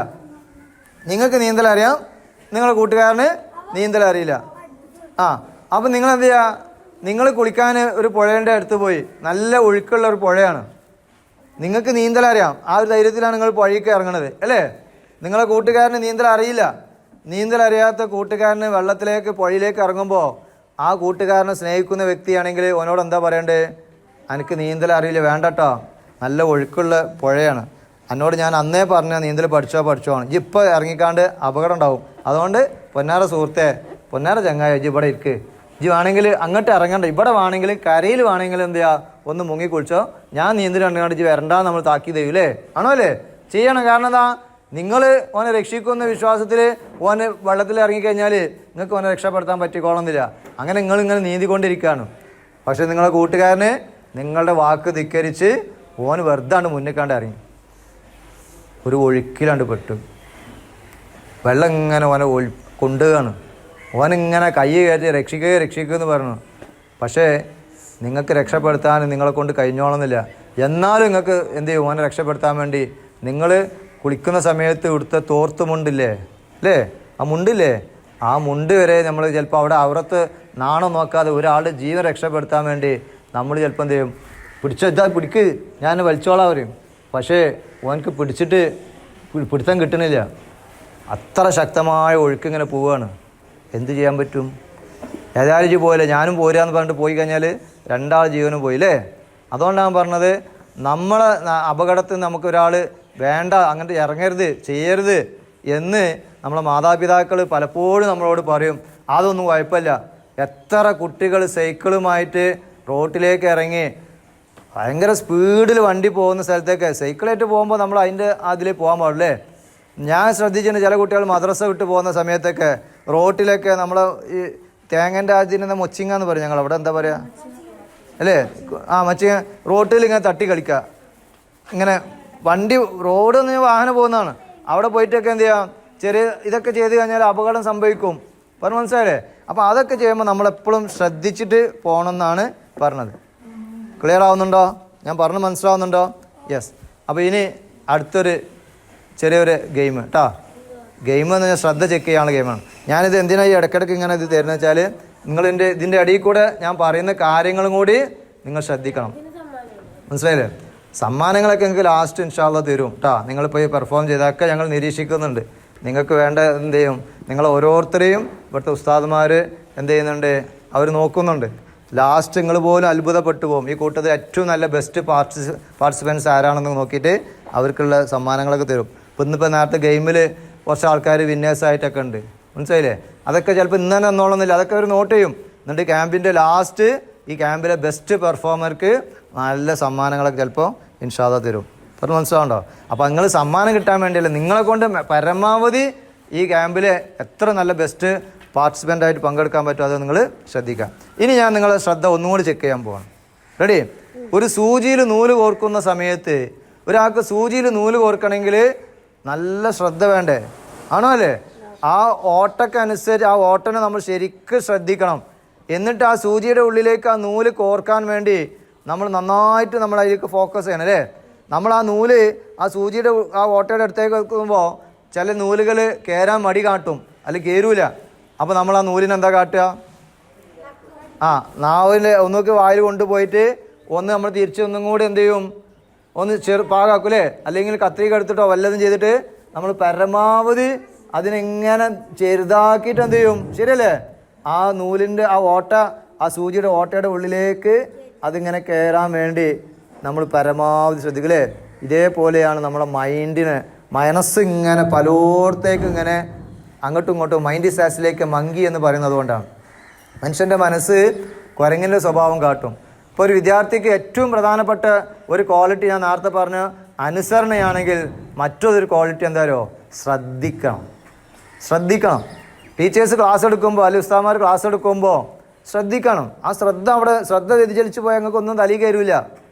നിങ്ങൾക്ക് നീന്തൽ അറിയാം, നിങ്ങളെ കൂട്ടുകാരന് നീന്തൽ അറിയില്ല. അപ്പം നിങ്ങൾ എന്ത് ചെയ്യുക? നിങ്ങൾ കുളിക്കാൻ ഒരു പുഴയുടെ അടുത്ത് പോയി, നല്ല ഒഴുക്കുള്ള ഒരു പുഴയാണ്, നിങ്ങൾക്ക് നീന്തൽ അറിയാം, ആ ഒരു ധൈര്യത്തിലാണ് നിങ്ങൾ പുഴയ്ക്ക് ഇറങ്ങണത് അല്ലേ? നിങ്ങളെ കൂട്ടുകാരന് നീന്തൽ അറിയില്ല. നീന്തൽ അറിയാത്ത കൂട്ടുകാരന് വെള്ളത്തിലേക്ക് പുഴയിലേക്ക് ഇറങ്ങുമ്പോൾ ആ കൂട്ടുകാരനെ സ്നേഹിക്കുന്ന വ്യക്തിയാണെങ്കിൽ ഓനോട് എന്താ പറയണ്ടേ? എനിക്ക് നീന്തൽ അറിയില്ല, വേണ്ടട്ടോ, നല്ല ഒഴുക്കുള്ള പുഴയാണ്, എന്നോട് ഞാൻ അന്നേ പറഞ്ഞ നീന്തൽ പഠിച്ചോണം, ഇപ്പോൾ ഇറങ്ങിക്കാണ്ട് അപകടം ഉണ്ടാവും. അതുകൊണ്ട് പൊന്നാര സുഹൃത്തെ, പൊന്നാര ചങ്ങായ, ഇജ്ജ് ഇവിടെ ഇരിക്ക്, ഇജ്ജ് വേണമെങ്കിൽ അങ്ങോട്ട് ഇറങ്ങണ്ട, ഇവിടെ വേണമെങ്കിൽ കരയിൽ വേണമെങ്കിൽ എന്ത് ചെയ്യുക? ഒന്ന് മുങ്ങി കുളിച്ചോ, ഞാൻ നീന്തൽ കണ്ടുകൊണ്ട് ഇജ്ജ് വരണ്ടാന്ന് നമ്മൾ താക്കീത് ചെയ്യൂലേ? ആണോ അല്ലേ? ചെയ്യണം. കാരണം എന്താ? നിങ്ങൾ ഓനെ രക്ഷിക്കുന്ന വിശ്വാസത്തിൽ ഓന് വെള്ളത്തിൽ ഇറങ്ങിക്കഴിഞ്ഞാൽ നിങ്ങൾക്ക് ഓനെ രക്ഷപ്പെടുത്താൻ പറ്റിക്കോളുന്നില്ല. അങ്ങനെ നിങ്ങളിങ്ങനെ നീന്തിക്കൊണ്ടിരിക്കുകയാണ്. പക്ഷെ നിങ്ങളെ കൂട്ടുകാരന് നിങ്ങളുടെ വാക്ക് ധിക്കരിച്ച് ഓന് വെറുതാണ്ട് മുന്നിക്കാണ്ട് ഇറങ്ങി ഒരു ഒഴുക്കിലാണ്ട് പെട്ടു. വെള്ളം ഇങ്ങനെ ഓനെ കൊണ്ടുകയാണ്. ഓനിങ്ങനെ കൈ കയറ്റി രക്ഷിക്കുക എന്ന് പറഞ്ഞു. പക്ഷേ നിങ്ങൾക്ക് രക്ഷപ്പെടുത്താൻ നിങ്ങളെ കൊണ്ട് കഴിഞ്ഞോളന്നില്ല. എന്നാലും നിങ്ങൾക്ക് എന്ത് ചെയ്യും? ഓനെ രക്ഷപ്പെടുത്താൻ വേണ്ടി നിങ്ങൾ കുളിക്കുന്ന സമയത്ത് ഇവിടുത്തെ തോർത്ത് മുണ്ടില്ലേ അല്ലേ? ആ മുണ്ടില്ലേ? ആ മുണ്ട് വരെ നമ്മൾ ചിലപ്പോൾ അവിടെ അവിടത്ത് നാണം നോക്കാതെ ഒരാളുടെ ജീവൻ രക്ഷപ്പെടുത്താൻ വേണ്ടി നമ്മൾ ചിലപ്പോൾ എന്ത് ചെയ്യും? പിടിക്ക്, ഞാൻ വലിച്ചോളാൻ വരും. പക്ഷേ ഓനക്ക് പിടുത്തം കിട്ടണില്ല. അത്ര ശക്തമായ ഒഴുക്കിങ്ങനെ പോവുകയാണ്. എന്ത് ചെയ്യാൻ പറ്റും? ഏതായാലും പോലെ ഞാനും പോരാന്ന് പറഞ്ഞിട്ട് പോയി കഴിഞ്ഞാൽ രണ്ടാൾ ജീവനും പോയില്ലേ? അതുകൊണ്ടാണ് പറഞ്ഞത്, നമ്മളെ അപകടത്തിൽ നമുക്കൊരാൾ വേണ്ട, അങ്ങോട്ട് ഇറങ്ങരുത്, ചെയ്യരുത് എന്ന് നമ്മളെ മാതാപിതാക്കൾ പലപ്പോഴും നമ്മളോട് പറയും. അതൊന്നും കുഴപ്പമില്ല. എത്ര കുട്ടികൾ സൈക്കിളുമായിട്ട് റോട്ടിലേക്ക് ഇറങ്ങി ഭയങ്കര സ്പീഡിൽ വണ്ടി പോകുന്ന സ്ഥലത്തേക്ക് സൈക്കിളായിട്ട് പോകുമ്പോൾ നമ്മൾ അതിൽ പോകാൻ പാടില്ലേ? ഞാൻ ശ്രദ്ധിച്ചിട്ടുണ്ട്, ചില കുട്ടികൾ മദ്രസ വിട്ട് പോകുന്ന സമയത്തൊക്കെ റോട്ടിലൊക്കെ നമ്മൾ ഈ തേങ്ങൻ്റെ അതിന് മൊച്ചിങ്ങ എന്ന് പറയും, ഞങ്ങൾ അവിടെ എന്താ പറയുക അല്ലേ? മച്ചിങ്ങ റോട്ടിൽ ഇങ്ങനെ തട്ടി കളിക്കുക. ഇങ്ങനെ വണ്ടി റോഡ് വാഹനം പോകുന്നതാണ്, അവിടെ പോയിട്ടൊക്കെ എന്ത് ചെയ്യാം? ഇതൊക്കെ ചെയ്ത് കഴിഞ്ഞാൽ അപകടം സംഭവിക്കും. പറഞ്ഞു മനസ്സിലായില്ലേ? അപ്പോൾ അതൊക്കെ ചെയ്യുമ്പോൾ നമ്മളെപ്പോഴും ശ്രദ്ധിച്ചിട്ട് പോകണമെന്നാണ് പറഞ്ഞത്. ക്ലിയർ ആവുന്നുണ്ടോ? ഞാൻ പറഞ്ഞ് മനസ്സിലാവുന്നുണ്ടോ? യെസ്. അപ്പോൾ ഇനി അടുത്തൊരു ചെറിയൊരു ഗെയിം കേട്ടോ. ഗെയിം എന്ന് പറഞ്ഞാൽ ശ്രദ്ധ ചെക്ക് ചെയ്യാനുള്ള ഗെയിമാണ്. ഞാനിത് എന്തിനാണ് ഈ ഇടയ്ക്കിടയ്ക്ക് ഇങ്ങനെ ഇത് തരുന്നത് വെച്ചാൽ ഇതിൻ്റെ ഇടയിൽ കൂടെ ഞാൻ പറയുന്ന കാര്യങ്ങളും കൂടി നിങ്ങൾ ശ്രദ്ധിക്കണം. മനസ്സിലായില്ലേ? സമ്മാനങ്ങളൊക്കെ നിങ്ങൾക്ക് ലാസ്റ്റ് ഇൻഷാല്ലാ തരും കേട്ടോ. നിങ്ങളിപ്പോൾ ഈ പെർഫോം ചെയ്തൊക്കെ ഞങ്ങൾ നിരീക്ഷിക്കുന്നുണ്ട്. നിങ്ങൾക്ക് വേണ്ട എന്ത് ചെയ്യും? നിങ്ങൾ ഓരോരുത്തരെയും ഇവിടുത്തെ ഉസ്താദുമാർ എന്ത് ചെയ്യുന്നുണ്ട്? അവർ നോക്കുന്നുണ്ട്. ലാസ്റ്റ് നിങ്ങൾ പോലും അത്ഭുതപ്പെട്ടു പോകും. ഈ കൂട്ടത്തിൽ ഏറ്റവും നല്ല ബെസ്റ്റ് പാർട്ടിസിപ്പൻസ് ആരാണെന്ന് നോക്കിയിട്ട് അവർക്കുള്ള സമ്മാനങ്ങളൊക്കെ തരും. ഇന്നിപ്പോൾ നേരത്തെ ഗെയിമിൽ കുറച്ച് ആൾക്കാർ വിന്നേഴ്സായിട്ടൊക്കെ ഉണ്ട്. മനസ്സിലായില്ലേ? അതൊക്കെ ചിലപ്പോൾ ഇന്ന് തന്നെ വന്നോളുന്നില്ല, അതൊക്കെ അവർ നോട്ട് ചെയ്യും. എന്നിട്ട് ക്യാമ്പിൻ്റെ ലാസ്റ്റ് ഈ ക്യാമ്പിലെ ബെസ്റ്റ് പെർഫോമർക്ക് നല്ല സമ്മാനങ്ങളൊക്കെ ചിലപ്പോൾ ഇൻഷാല്ലാ തരും. പറഞ്ഞു മനസ്സിലാവുണ്ടോ? അപ്പോൾ നിങ്ങൾ സമ്മാനം കിട്ടാൻ വേണ്ടിയല്ല, നിങ്ങളെ കൊണ്ട് പരമാവധി ഈ ക്യാമ്പിൽ എത്ര നല്ല ബെസ്റ്റ് പാർട്ടിസിപ്പൻ്റായിട്ട് പങ്കെടുക്കാൻ പറ്റുമോ അത് നിങ്ങൾ ശ്രദ്ധിക്കാം. ഇനി ഞാൻ നിങ്ങളെ ശ്രദ്ധ ഒന്നുകൂടി ചെക്ക് ചെയ്യാൻ പോവാണ്. റെഡി? ഒരു സൂചിയിൽ നൂല് കോർക്കുന്ന സമയത്ത് ഒരാൾക്ക് സൂചിയിൽ നൂല് കോർക്കണമെങ്കിൽ നല്ല ശ്രദ്ധ വേണ്ടേ? ആണോ അല്ലേ? ആ ഓട്ടക്കനുസരിച്ച് ആ ഓട്ടനെ നമ്മൾ ശരിക്കും ശ്രദ്ധിക്കണം. എന്നിട്ട് ആ സൂചിയുടെ ഉള്ളിലേക്ക് ആ നൂല് കോർക്കാൻ വേണ്ടി നമ്മൾ നന്നായിട്ട് നമ്മൾ അതിലേക്ക് ഫോക്കസ് ചെയ്യണം അല്ലേ? നമ്മൾ ആ നൂല് ആ സൂചിയുടെ ആ ഓട്ടയുടെ അടുത്തേക്ക് വെക്കുമ്പോൾ ചില നൂലുകൾ കയറാൻ മടി കാട്ടും, അല്ലെങ്കിൽ കയറൂല. അപ്പോൾ നമ്മൾ ആ നൂലിന് എന്താ കാട്ടുക? നാവിൽ ഒന്നൊക്കെ വായിൽ കൊണ്ടുപോയിട്ട് ഒന്ന് നമ്മൾ തിരിച്ച് ഒന്നും കൂടി എന്ത് ചെയ്യും? ഒന്ന് പാകാക്കൂലേ? അല്ലെങ്കിൽ കത്രിക എടുത്തിട്ടോ വല്ലതും ചെയ്തിട്ട് നമ്മൾ പരമാവധി അതിനെങ്ങനെ ചെറുതാക്കിയിട്ട് എന്ത് ചെയ്യും? ശരിയല്ലേ? ആ നൂലിൻ്റെ ആ ഓട്ട ആ സൂചിയുടെ ഓട്ടയുടെ ഉള്ളിലേക്ക് അതിങ്ങനെ കയറാൻ വേണ്ടി നമ്മൾ പരമാവധി ശ്രദ്ധിക്കല്ലേ? ഇതേപോലെയാണ് നമ്മളെ മനസ്സ് ഇങ്ങനെ പലോടത്തേക്ക് ഇങ്ങനെ അങ്ങോട്ടും ഇങ്ങോട്ടും മൈൻഡ് സാസിലേക്ക് മങ്കി എന്ന് പറയുന്നത് കൊണ്ടാണ്. മനുഷ്യൻ്റെ മനസ്സ് കുരങ്ങിൻ്റെ സ്വഭാവം കാട്ടും. ഇപ്പോൾ ഒരു വിദ്യാർത്ഥിക്ക് ഏറ്റവും പ്രധാനപ്പെട്ട ഒരു ക്വാളിറ്റി ഞാൻ നേരത്തെ പറഞ്ഞ അനുസരണയാണെങ്കിൽ മറ്റൊരു ക്വാളിറ്റി എന്തായാലോ ശ്രദ്ധിക്കണം. ടീച്ചേഴ്സ് ക്ലാസ് എടുക്കുമ്പോൾ അല്ലെങ്കിൽ ഉസ്താദന്മാർ ക്ലാസ് എടുക്കുമ്പോൾ ശ്രദ്ധിക്കണം. ആ ശ്രദ്ധ വ്യതിചലിച്ച് പോയാൽ നിങ്ങൾക്ക് ഒന്നും തലയിൽ കയറില്ല.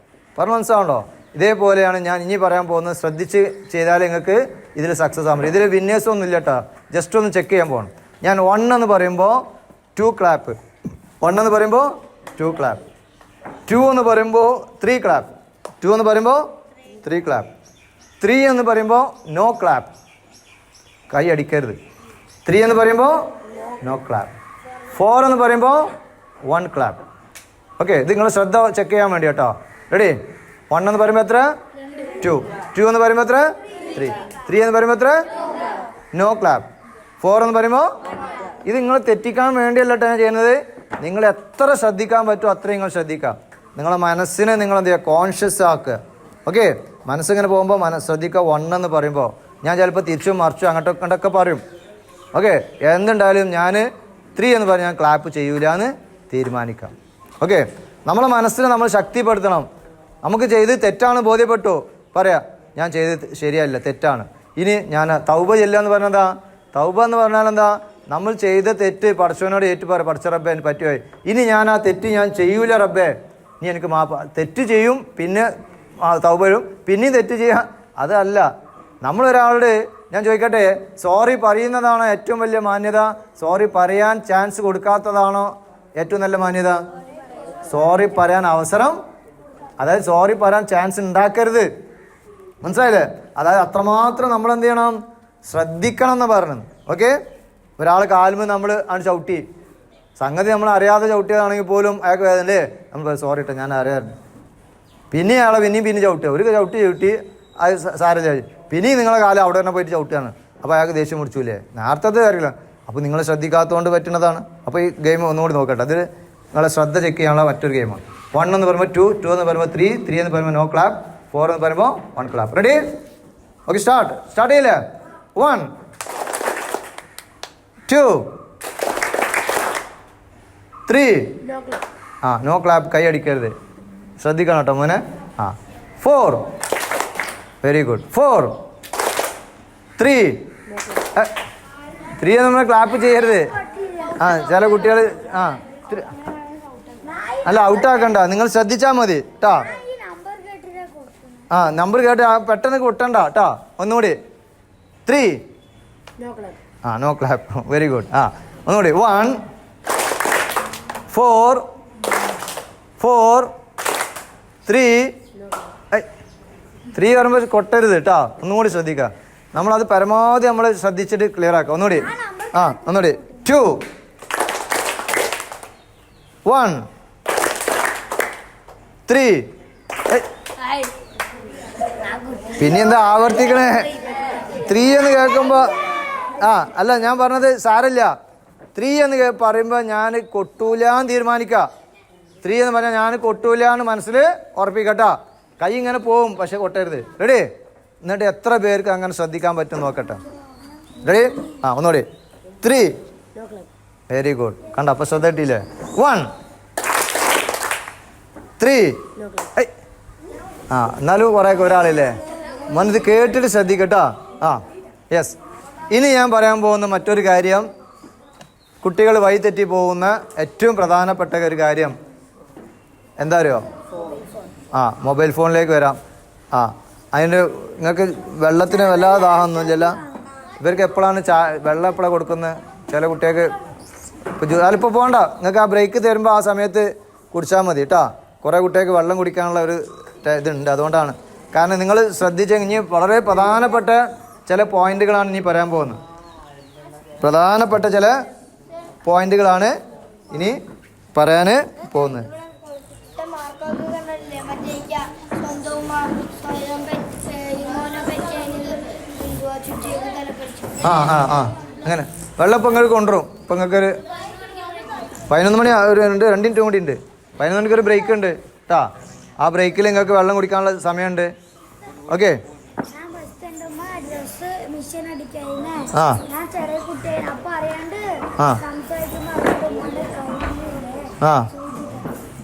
പറഞ്ഞ മനസ്സിലാവണ്ടോ? ഇതേപോലെയാണ് ഞാൻ ഇനി പറയാൻ പോകുന്നത്. ശ്രദ്ധിച്ച് ചെയ്താൽ നിങ്ങൾക്ക് ഇതിൽ സക്സസ് ആകും. ഇതിൽ വിന്നേഴ്സ് ഒന്നും ഇല്ല കേട്ടോ. ജസ്റ്റ് ഒന്ന് ചെക്ക് ചെയ്യാൻ പോകണം. ഞാൻ 1 എന്ന് പറയുമ്പോൾ 2 ക്ലാപ്പ്, 1 എന്ന് പറയുമ്പോൾ 2 ക്ലാപ്പ്, 2 എന്ന് പറയുമ്പോൾ 3 ക്ലാപ്പ്, 2 എന്ന് പറയുമ്പോൾ 3 ക്ലാപ്പ്, 3 എന്ന് പറയുമ്പോൾ നോ ക്ലാപ്പ്, കൈ അടിക്കരുത്. 3 എന്ന് പറയുമ്പോൾ നോ ക്ലാപ്പ്, 4 എന്ന് പറയുമ്പോൾ 1 ക്ലാപ്പ്. ഓക്കെ, ഇത് നിങ്ങൾ ശ്രദ്ധ ചെക്ക് ചെയ്യാൻ വേണ്ടി കേട്ടോ. റെഡി? 1 എന്ന് പറയുമ്പോൾ എത്ര? 2, 2 എന്ന് പറയുമ്പോൾ എത്ര? 3, 3 എന്ന് പറയുമ്പോൾ എത്ര? നോ ക്ലാപ്പ്, 4 എന്ന് പറയുമ്പോൾ. ഇത് നിങ്ങൾ തെറ്റിക്കാൻ വേണ്ടിയല്ല കേട്ടോ ഞാൻ ചെയ്യുന്നത്. നിങ്ങൾ എത്ര ശ്രദ്ധിക്കാൻ പറ്റുമോ അത്രയും നിങ്ങൾ ശ്രദ്ധിക്കുക. നിങ്ങളെ മനസ്സിനെ നിങ്ങൾ എന്ത് ചെയ്യുക? കോൺഷ്യസ് ആക്കുക. ഓക്കെ, മനസ്സിങ്ങനെ പോകുമ്പോൾ ശ്രദ്ധിക്കുക. 1 എന്ന് പറയുമ്പോൾ ഞാൻ ചിലപ്പോൾ തിരിച്ചും മറിച്ചും അങ്ങോട്ടൊക്കെ പറയും. ഓക്കെ, എന്തുണ്ടായാലും ഞാൻ 3 എന്ന് പറഞ്ഞ് ഞാൻ ക്ലാപ്പ് ചെയ്യൂല എന്ന് തീരുമാനിക്കാം. ഓക്കെ, നമ്മളെ മനസ്സിനെ നമ്മൾ ശക്തിപ്പെടുത്തണം. നമുക്ക് ചെയ്ത് തെറ്റാണ് ബോധ്യപ്പെട്ടു, പറയാം ഞാൻ ചെയ്ത് ശരിയല്ല, തെറ്റാണ്. ഇനി ഞാൻ തൗബ ചെല്ലുക എന്ന് പറഞ്ഞാൽ എന്താ? തൗബ എന്ന് പറഞ്ഞാൽ എന്താ? നമ്മൾ ചെയ്ത തെറ്റ് പടച്ചവനോട് ഏറ്റു പറ, പടച്ച റബ്ബേ എനിക്ക് പറ്റുമോ, ഇനി ഞാൻ ആ തെറ്റ് ഞാൻ ചെയ്യൂല റബ്ബേ, നീ എനിക്ക് തെറ്റ് ചെയ്യും, പിന്നെ തൗബ വരും, പിന്നെയും തെറ്റ് ചെയ്യാം. അതല്ല, നമ്മളൊരാളോട് ഞാൻ ചോദിക്കട്ടെ, സോറി പറയുന്നതാണോ ഏറ്റവും വലിയ മാന്യത? സോറി പറയാൻ ചാൻസ് കൊടുക്കാത്തതാണോ ഏറ്റവും നല്ല മാന്യത? സോറി പറയാൻ അവസരം, അതായത് സോറി പറയാൻ ചാൻസ് ഉണ്ടാക്കരുത്. മനസ്സിലായില്ലേ? അതായത് അത്രമാത്രം നമ്മൾ എന്ത് ചെയ്യണം? ശ്രദ്ധിക്കണം എന്ന് പറയണം. ഓക്കെ, ഒരാൾ കാലുമ്പോൾ നമ്മൾ ആണ് ചവിട്ടി, സംഗതി നമ്മൾ അറിയാതെ ചവിട്ടിയതാണെങ്കിൽ പോലും അയാൾക്ക് വേദനല്ലേ, നമ്മൾ സോറി ഇട്ടോ ഞാൻ അറിയാറുണ്ട്, പിന്നെ അയാളെ പിന്നെയും ചവിട്ടുക. ഒരു ചവിട്ടി അത് സാരമില്ല, പിന്നെയും നിങ്ങളെ കാലം അവിടെ തന്നെ പോയിട്ട് ചവിട്ടുകയാണ്. അപ്പോൾ അയാൾക്ക് ദേഷ്യം മുടിച്ചില്ലേ? നേരത്തെ അറിയില്ല. അപ്പോൾ നിങ്ങൾ ശ്രദ്ധിക്കാത്തതുകൊണ്ട് പറ്റുന്നതാണ്. അപ്പോൾ ഈ ഗെയിം ഒന്നുകൂടി നോക്കട്ടെ. അതിൽ നിങ്ങളെ ശ്രദ്ധ ചെക്ക് ചെയ്യാനുള്ള മറ്റൊരു ഗെയിമാണ്. 1 എന്ന് പറയുമ്പോൾ 2, 2 എന്ന് പറയുമ്പോൾ 3, 3 എന്ന് പറയുമ്പോൾ നോ ക്ലാപ്പ്, 4 എന്ന് പറയുമ്പോൾ 1 ക്ലാപ്പ്. റെഡി? ഓക്കെ, സ്റ്റാർട്ട് ചെയ്യില്ലേ? 1, 2, 3. നോ ക്ലാപ്പ്, കൈ അടിക്കരുത്, ശ്രദ്ധിക്കണം കേട്ടോ മോനെ. 4, വെരി ഗുഡ്. 4, 3. 3 നമ്മൾ ക്ലാപ്പ് ചെയ്യരുത്. ചില കുട്ടികൾ അല്ല ഔട്ടാക്കണ്ട, നിങ്ങൾ ശ്രദ്ധിച്ചാൽ മതി കേട്ടോ. നമ്പർ കേട്ട് പെട്ടെന്ന് കൊട്ടണ്ട കേട്ടോ. ഒന്നുകൂടി 3, നോ ക്ലാപ്പ്, വെരി ഗുഡ്. ഒന്നുകൂടി 1, 4, 3. 3 പറയുമ്പോൾ കൊട്ടരുത് കേട്ടോ. ഒന്നുകൂടി ശ്രദ്ധിക്കുക. നമ്മളത് പരമാവധി നമ്മൾ ശ്രദ്ധിച്ചിട്ട് ക്ലിയർ ആക്കുക. ഒന്നുകൂടി ഒന്നുകൂടി 2, 1, 3. പിന്നെ എന്താ ആവർത്തിക്കണേ? 3 എന്ന് കേൾക്കുമ്പോൾ അല്ല ഞാൻ പറഞ്ഞത് സാരമില്ല. 3 എന്ന് പറയുമ്പോൾ ഞാൻ കൊട്ടൂലാന്ന് തീരുമാനിക്കുക. 3 എന്ന് പറഞ്ഞാൽ ഞാൻ കൊട്ടൂലാന്ന് മനസ്സിൽ ഉറപ്പിക്കട്ടോ. കൈ ഇങ്ങനെ പോവും, പക്ഷെ കൊട്ടരുത്. റെഡി? എന്നിട്ട് എത്ര പേർക്ക് അങ്ങനെ ശ്രദ്ധിക്കാൻ പറ്റും നോക്കട്ടെ. റെഡി? ഒന്നുകൂടി 3, വെരി ഗുഡ്. കണ്ട, അപ്പം ശ്രദ്ധ കിട്ടിയില്ലേ? 1, 3. എന്നാലും കുറേയൊക്കെ ഒരാളില്ലേ ഇത് കേട്ടിട്ട് ശ്രദ്ധിക്കട്ടോ. യെസ്. ഇനി ഞാൻ പറയാൻ പോകുന്ന മറ്റൊരു കാര്യം, കുട്ടികൾ വഴിതെറ്റി പോകുന്ന ഏറ്റവും പ്രധാനപ്പെട്ട ഒരു കാര്യം എന്താ അറിയോ? മൊബൈൽ ഫോണിലേക്ക് വരാം. അതിന് നിങ്ങൾക്ക് വെള്ളത്തിന് വല്ലാതെ ദാഹമൊന്നുമില്ലല്ലോ. ഇവർക്ക് എപ്പോഴാണ് വെള്ളം എപ്പോഴാണ് കൊടുക്കുന്നത്? ചില കുട്ടികൾക്ക് അതിലിപ്പോൾ പോകണ്ട, നിങ്ങൾക്ക് ആ ബ്രേക്ക് തരുമ്പോൾ ആ സമയത്ത് കുടിച്ചാൽ മതി കേട്ടോ. കുറേ കുട്ടികൾക്ക് വെള്ളം കുടിക്കാനുള്ള ഒരു ഇതുണ്ട്, അതുകൊണ്ടാണ്. കാരണം നിങ്ങൾ ശ്രദ്ധിച്ച് ഇനി വളരെ പ്രധാനപ്പെട്ട ചില പോയിന്റുകളാണ് ഇനി പറയാൻ പോകുന്നത്. പ്രധാനപ്പെട്ട ചില പോയിന്റുകളാണ് ഇനി പറയാൻ പോകുന്നത്. അങ്ങനെ വെള്ളം ഇപ്പം നിങ്ങൾക്ക് കൊണ്ടുവരും. ഇപ്പം നിങ്ങൾക്കൊരു 11 മണി ഒരു 2 മിനിറ്റ് കൂടി ഉണ്ട്. 11 മണിക്കൊരു ബ്രേക്ക് ഉണ്ട് കേട്ടോ. ആ ബ്രേക്കിൽ നിങ്ങൾക്ക് വെള്ളം കുടിക്കാനുള്ള സമയമുണ്ട്. ഓക്കെ.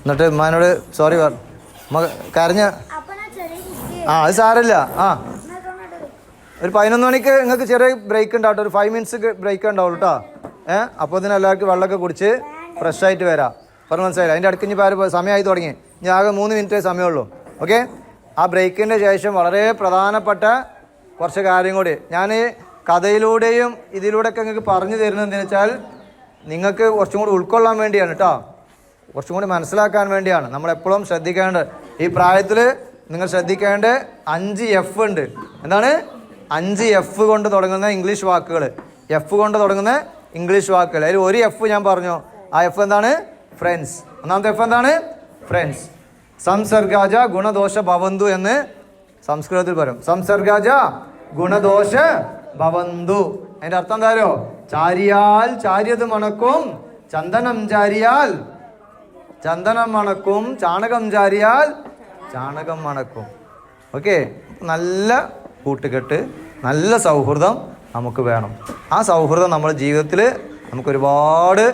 എന്നിട്ട് ഉമ്മാനോട് സോറി കരഞ്ഞ അത് സാരമില്ല. ഒരു 11 മണിക്ക് നിങ്ങൾക്ക് ചെറിയ ബ്രേക്ക് ഉണ്ടാവട്ടെ, ഒരു 5 മിനിറ്റ്സ് ബ്രേക്ക് ഉണ്ടാവുള്ളൂ കേട്ടോ. അപ്പോൾ ഇതിന് എല്ലാവർക്കും വെള്ളമൊക്കെ കുടിച്ച് ഫ്രഷ് ആയിട്ട് വരാം. പറഞ്ഞു മനസ്സിലായില്ല? അതിൻ്റെ അടുക്ക് ഇനി സമയമായി തുടങ്ങി. ഇനി ആകെ 3 മിനിറ്റേ സമയമുള്ളൂ. ഓക്കെ, ആ ബ്രേക്കിൻ്റെ ശേഷം വളരെ പ്രധാനപ്പെട്ട കുറച്ച് കാര്യം കൂടി ഞാൻ കഥയിലൂടെയും ഇതിലൂടെയൊക്കെ നിങ്ങൾക്ക് പറഞ്ഞു തരുന്നത് എന്താണെന്ന് വെച്ചാൽ നിങ്ങൾക്ക് കുറച്ചും കൂടി ഉൾക്കൊള്ളാൻ വേണ്ടിയാണ് കേട്ടോ, കുറച്ചും കൂടി മനസ്സിലാക്കാൻ വേണ്ടിയാണ്. നമ്മളെപ്പോഴും ശ്രദ്ധിക്കേണ്ടത് ഈ പ്രായത്തിൽ നിങ്ങൾ ശ്രദ്ധിക്കേണ്ട 5 F ഉണ്ട്. എന്താണ്? 5 F കൊണ്ട് തുടങ്ങുന്ന ഇംഗ്ലീഷ് വാക്കുകൾ. F കൊണ്ട് തുടങ്ങുന്ന ഇംഗ്ലീഷ് വാക്കുകൾ. അതിൽ ഒരു F ഞാൻ പറഞ്ഞു. ആ F എന്താണ്? ഫ്രണ്ട്സ്. ഒന്നാമത്തെ F എന്താണ്? ഫ്രണ്ട്സ്. സംസർഗാജ ഗുണദോഷ ഭവന്തു എന്ന് സംസ്കൃതത്തിൽ പറയും. സംസർഗാജ ഗുണദോഷ ഭവന്തു. അതിന്റെ അർത്ഥം എന്താരോ? ചാരിയാൽ ചാര്യത് മണക്കും, ചന്ദനം ചാരിയാൽ ചന്ദനം മണക്കും, ചാണകം ചാരിയാൽ ചാണകം മണക്കും. ഓക്കെ, നല്ല കൂട്ടുകെട്ട്, നല്ല സൗഹൃദം നമുക്ക് വേണം. ആ സൗഹൃദം നമ്മുടെ ജീവിതത്തിൽ നമുക്ക് ഒരുപാട്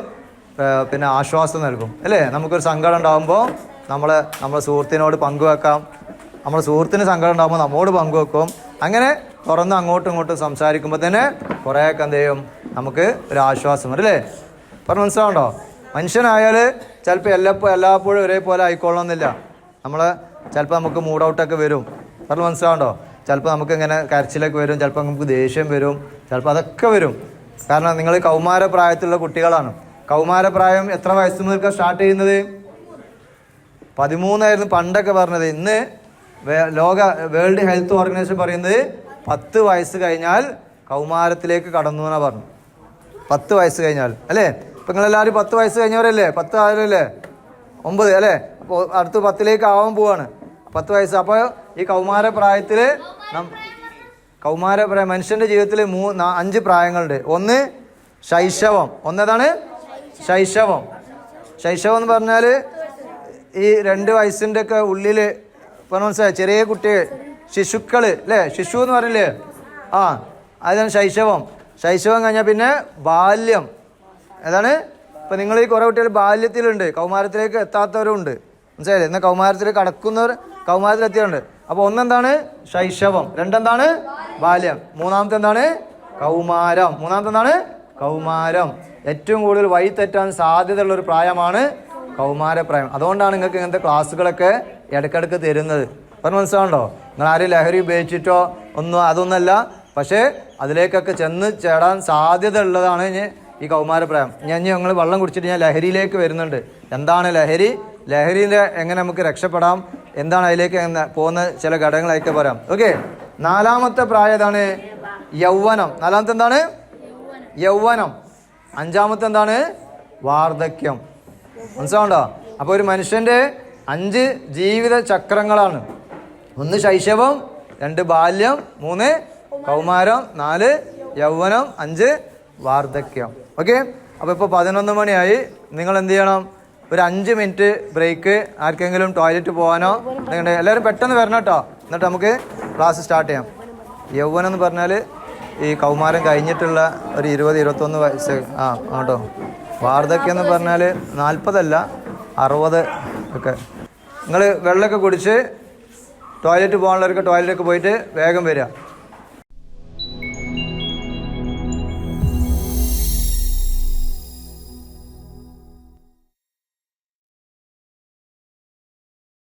പിന്നെ ആശ്വാസം നൽകും അല്ലേ? നമുക്കൊരു സങ്കടം ഉണ്ടാകുമ്പോൾ നമ്മളെ സുഹൃത്തിനോട് പങ്കുവെക്കാം, നമ്മുടെ സുഹൃത്തിന് സങ്കടം ഉണ്ടാകുമ്പോൾ നമ്മോട് പങ്കുവെക്കും. അങ്ങനെ തുറന്ന് അങ്ങോട്ടും ഇങ്ങോട്ടും സംസാരിക്കുമ്പോൾ തന്നെ കുറേയൊക്കെ എന്ത് ചെയ്യും? നമുക്ക് ഒരു ആശ്വാസം വരും അല്ലേ? പറഞ്ഞ് മനസ്സിലാവുണ്ടോ? മനുഷ്യനായാൽ ചിലപ്പോൾ എല്ലായ്പ്പോഴും ഒരേപോലെ ആയിക്കൊള്ളണമെന്നില്ല. ചിലപ്പോൾ നമുക്ക് മൂഡ് ഔട്ടൊക്കെ വരും. പറഞ്ഞ് മനസ്സിലാവുണ്ടോ? ചിലപ്പോൾ നമുക്ക് ഇങ്ങനെ കരച്ചിലൊക്കെ വരും, ചിലപ്പോൾ നമുക്ക് ദേഷ്യം വരും, ചിലപ്പോൾ അതൊക്കെ വരും. കാരണം നിങ്ങൾ കൗമാരപ്രായത്തിലുള്ള കുട്ടികളാണ്. കൗമാരപ്രായം എത്ര വയസ്സ് മുതൽക്കാണ് സ്റ്റാർട്ട് ചെയ്യുന്നത്? 13 പണ്ടൊക്കെ പറഞ്ഞത്. ഇന്ന് വേൾഡ് ഹെൽത്ത് ഓർഗനൈസേഷൻ പറയുന്നത് 10 വയസ്സ് കഴിഞ്ഞാൽ കൗമാരത്തിലേക്ക് കടന്നു എന്നാണ് പറഞ്ഞു. 10 വയസ്സ് കഴിഞ്ഞാൽ അല്ലേ? ഇപ്പം നിങ്ങളെല്ലാവരും 10 വയസ്സ് കഴിഞ്ഞവരല്ലേ? 10 ആയാലല്ലേ? 9 അല്ലേ? അപ്പോൾ അടുത്ത് 10ലേക്ക് ആവാൻ പോവാണ്. 10 വയസ്സ്. അപ്പോൾ ഈ കൗമാരപ്രായത്തിൽ മനുഷ്യൻ്റെ ജീവിതത്തിൽ 5 പ്രായങ്ങളുണ്ട്. ഒന്ന് ശൈശവം. ഒന്നേതാണ്? ശൈശവം. ശൈശവം എന്ന് പറഞ്ഞാൽ ഈ 2 വയസ്സിൻ്റെ ഒക്കെ ഉള്ളിൽ പറഞ്ഞ മനസ്സിലായി, ചെറിയ കുട്ടികൾ, ശിശുക്കൾ അല്ലേ? ശിശു എന്ന് പറയില്ലേ? ആ, അതാണ് ശൈശവം. ശൈശവം കഴിഞ്ഞാൽ പിന്നെ ബാല്യം. ഏതാണ്? ഇപ്പം നിങ്ങൾ ഈ കുറേ കുട്ടികൾ ബാല്യത്തിലുണ്ട്, കൗമാരത്തിലേക്ക് എത്താത്തവരുണ്ട്. മനസ്സിലായില്ലേ? എന്നാൽ കൗമാരത്തിൽ കടക്കുന്നവർ കൗമാരത്തിലെത്തിയുണ്ട്. അപ്പോൾ ഒന്നെന്താണ്? ശൈശവം. രണ്ടെന്താണ്? ബാല്യം. മൂന്നാമത്തെ എന്താണ്? കൗമാരം. മൂന്നാമത്തെ എന്താണ്? കൗമാരം. ഏറ്റവും കൂടുതൽ വഴി തെറ്റാൻ സാധ്യതയുള്ളൊരു പ്രായമാണ് കൗമാരപ്രായം. അതുകൊണ്ടാണ് നിങ്ങൾക്ക് ഇങ്ങനത്തെ ക്ലാസ്സുകളൊക്കെ ഇടയ്ക്കിടയ്ക്ക് തരുന്നത്. പറഞ്ഞ് മനസ്സിലാവുണ്ടോ? നിങ്ങൾ ആരും ലഹരി ഉപയോഗിച്ചിട്ടോ അതൊന്നല്ല, പക്ഷേ അതിലേക്കൊക്കെ ചെന്ന് ചേടാൻ സാധ്യത ഉള്ളതാണ് ഈ കൗമാരപ്രായം. ഞങ്ങൾ വെള്ളം കുടിച്ചിട്ട് ഞാൻ ലഹരിയിലേക്ക് വരുന്നുണ്ട്. എന്താണ് ലഹരി? ലഹരിൻ്റെ എങ്ങനെ നമുക്ക് രക്ഷപ്പെടാം, എന്താണ് അതിലേക്ക് പോകുന്ന ചില ഘടകങ്ങളൊക്കെ പറയാം. ഓക്കെ, 4ാമത്തെ പ്രായം ഏതാണ്? യൗവനം. 4ാമത്തെ എന്താണ്? യൗവനം. 5ാമത്തെ എന്താണ്? വാർദ്ധക്യം. മനസ്സിലാവുണ്ടോ? അപ്പോൾ ഒരു മനുഷ്യൻ്റെ 5 ജീവിത ചക്രങ്ങളാണ്. 1 ശൈശവം, 2 ബാല്യം, 3 കൗമാരം, 4 യൗവനം, 5 വാർദ്ധക്യം. ഓക്കെ, അപ്പോൾ ഇപ്പോൾ 11 മണിയായി. നിങ്ങൾ എന്ത് ചെയ്യണം? ഒരു 5 മിനിറ്റ് ബ്രേക്ക്. ആർക്കെങ്കിലും ടോയ്ലറ്റ് പോകാനോ എല്ലാവരും പെട്ടെന്ന് വരണം കേട്ടോ. എന്നിട്ട് നമുക്ക് ക്ലാസ് സ്റ്റാർട്ട് ചെയ്യാം. യൗവനം എന്ന് പറഞ്ഞാൽ ഈ കൗമാരം കഴിഞ്ഞിട്ടുള്ള ഒരു 20-21 വയസ്സ് കേട്ടോ. വാർദ്ധക്യം എന്ന് പറഞ്ഞാൽ 40 അല്ല 60 ഒക്കെ. നിങ്ങൾ വെള്ളമൊക്കെ കുടിച്ച് ടോയ്ലറ്റ് പോകാനുള്ളവർക്ക് ടോയ്ലറ്റൊക്കെ പോയിട്ട് വേഗം വരിക.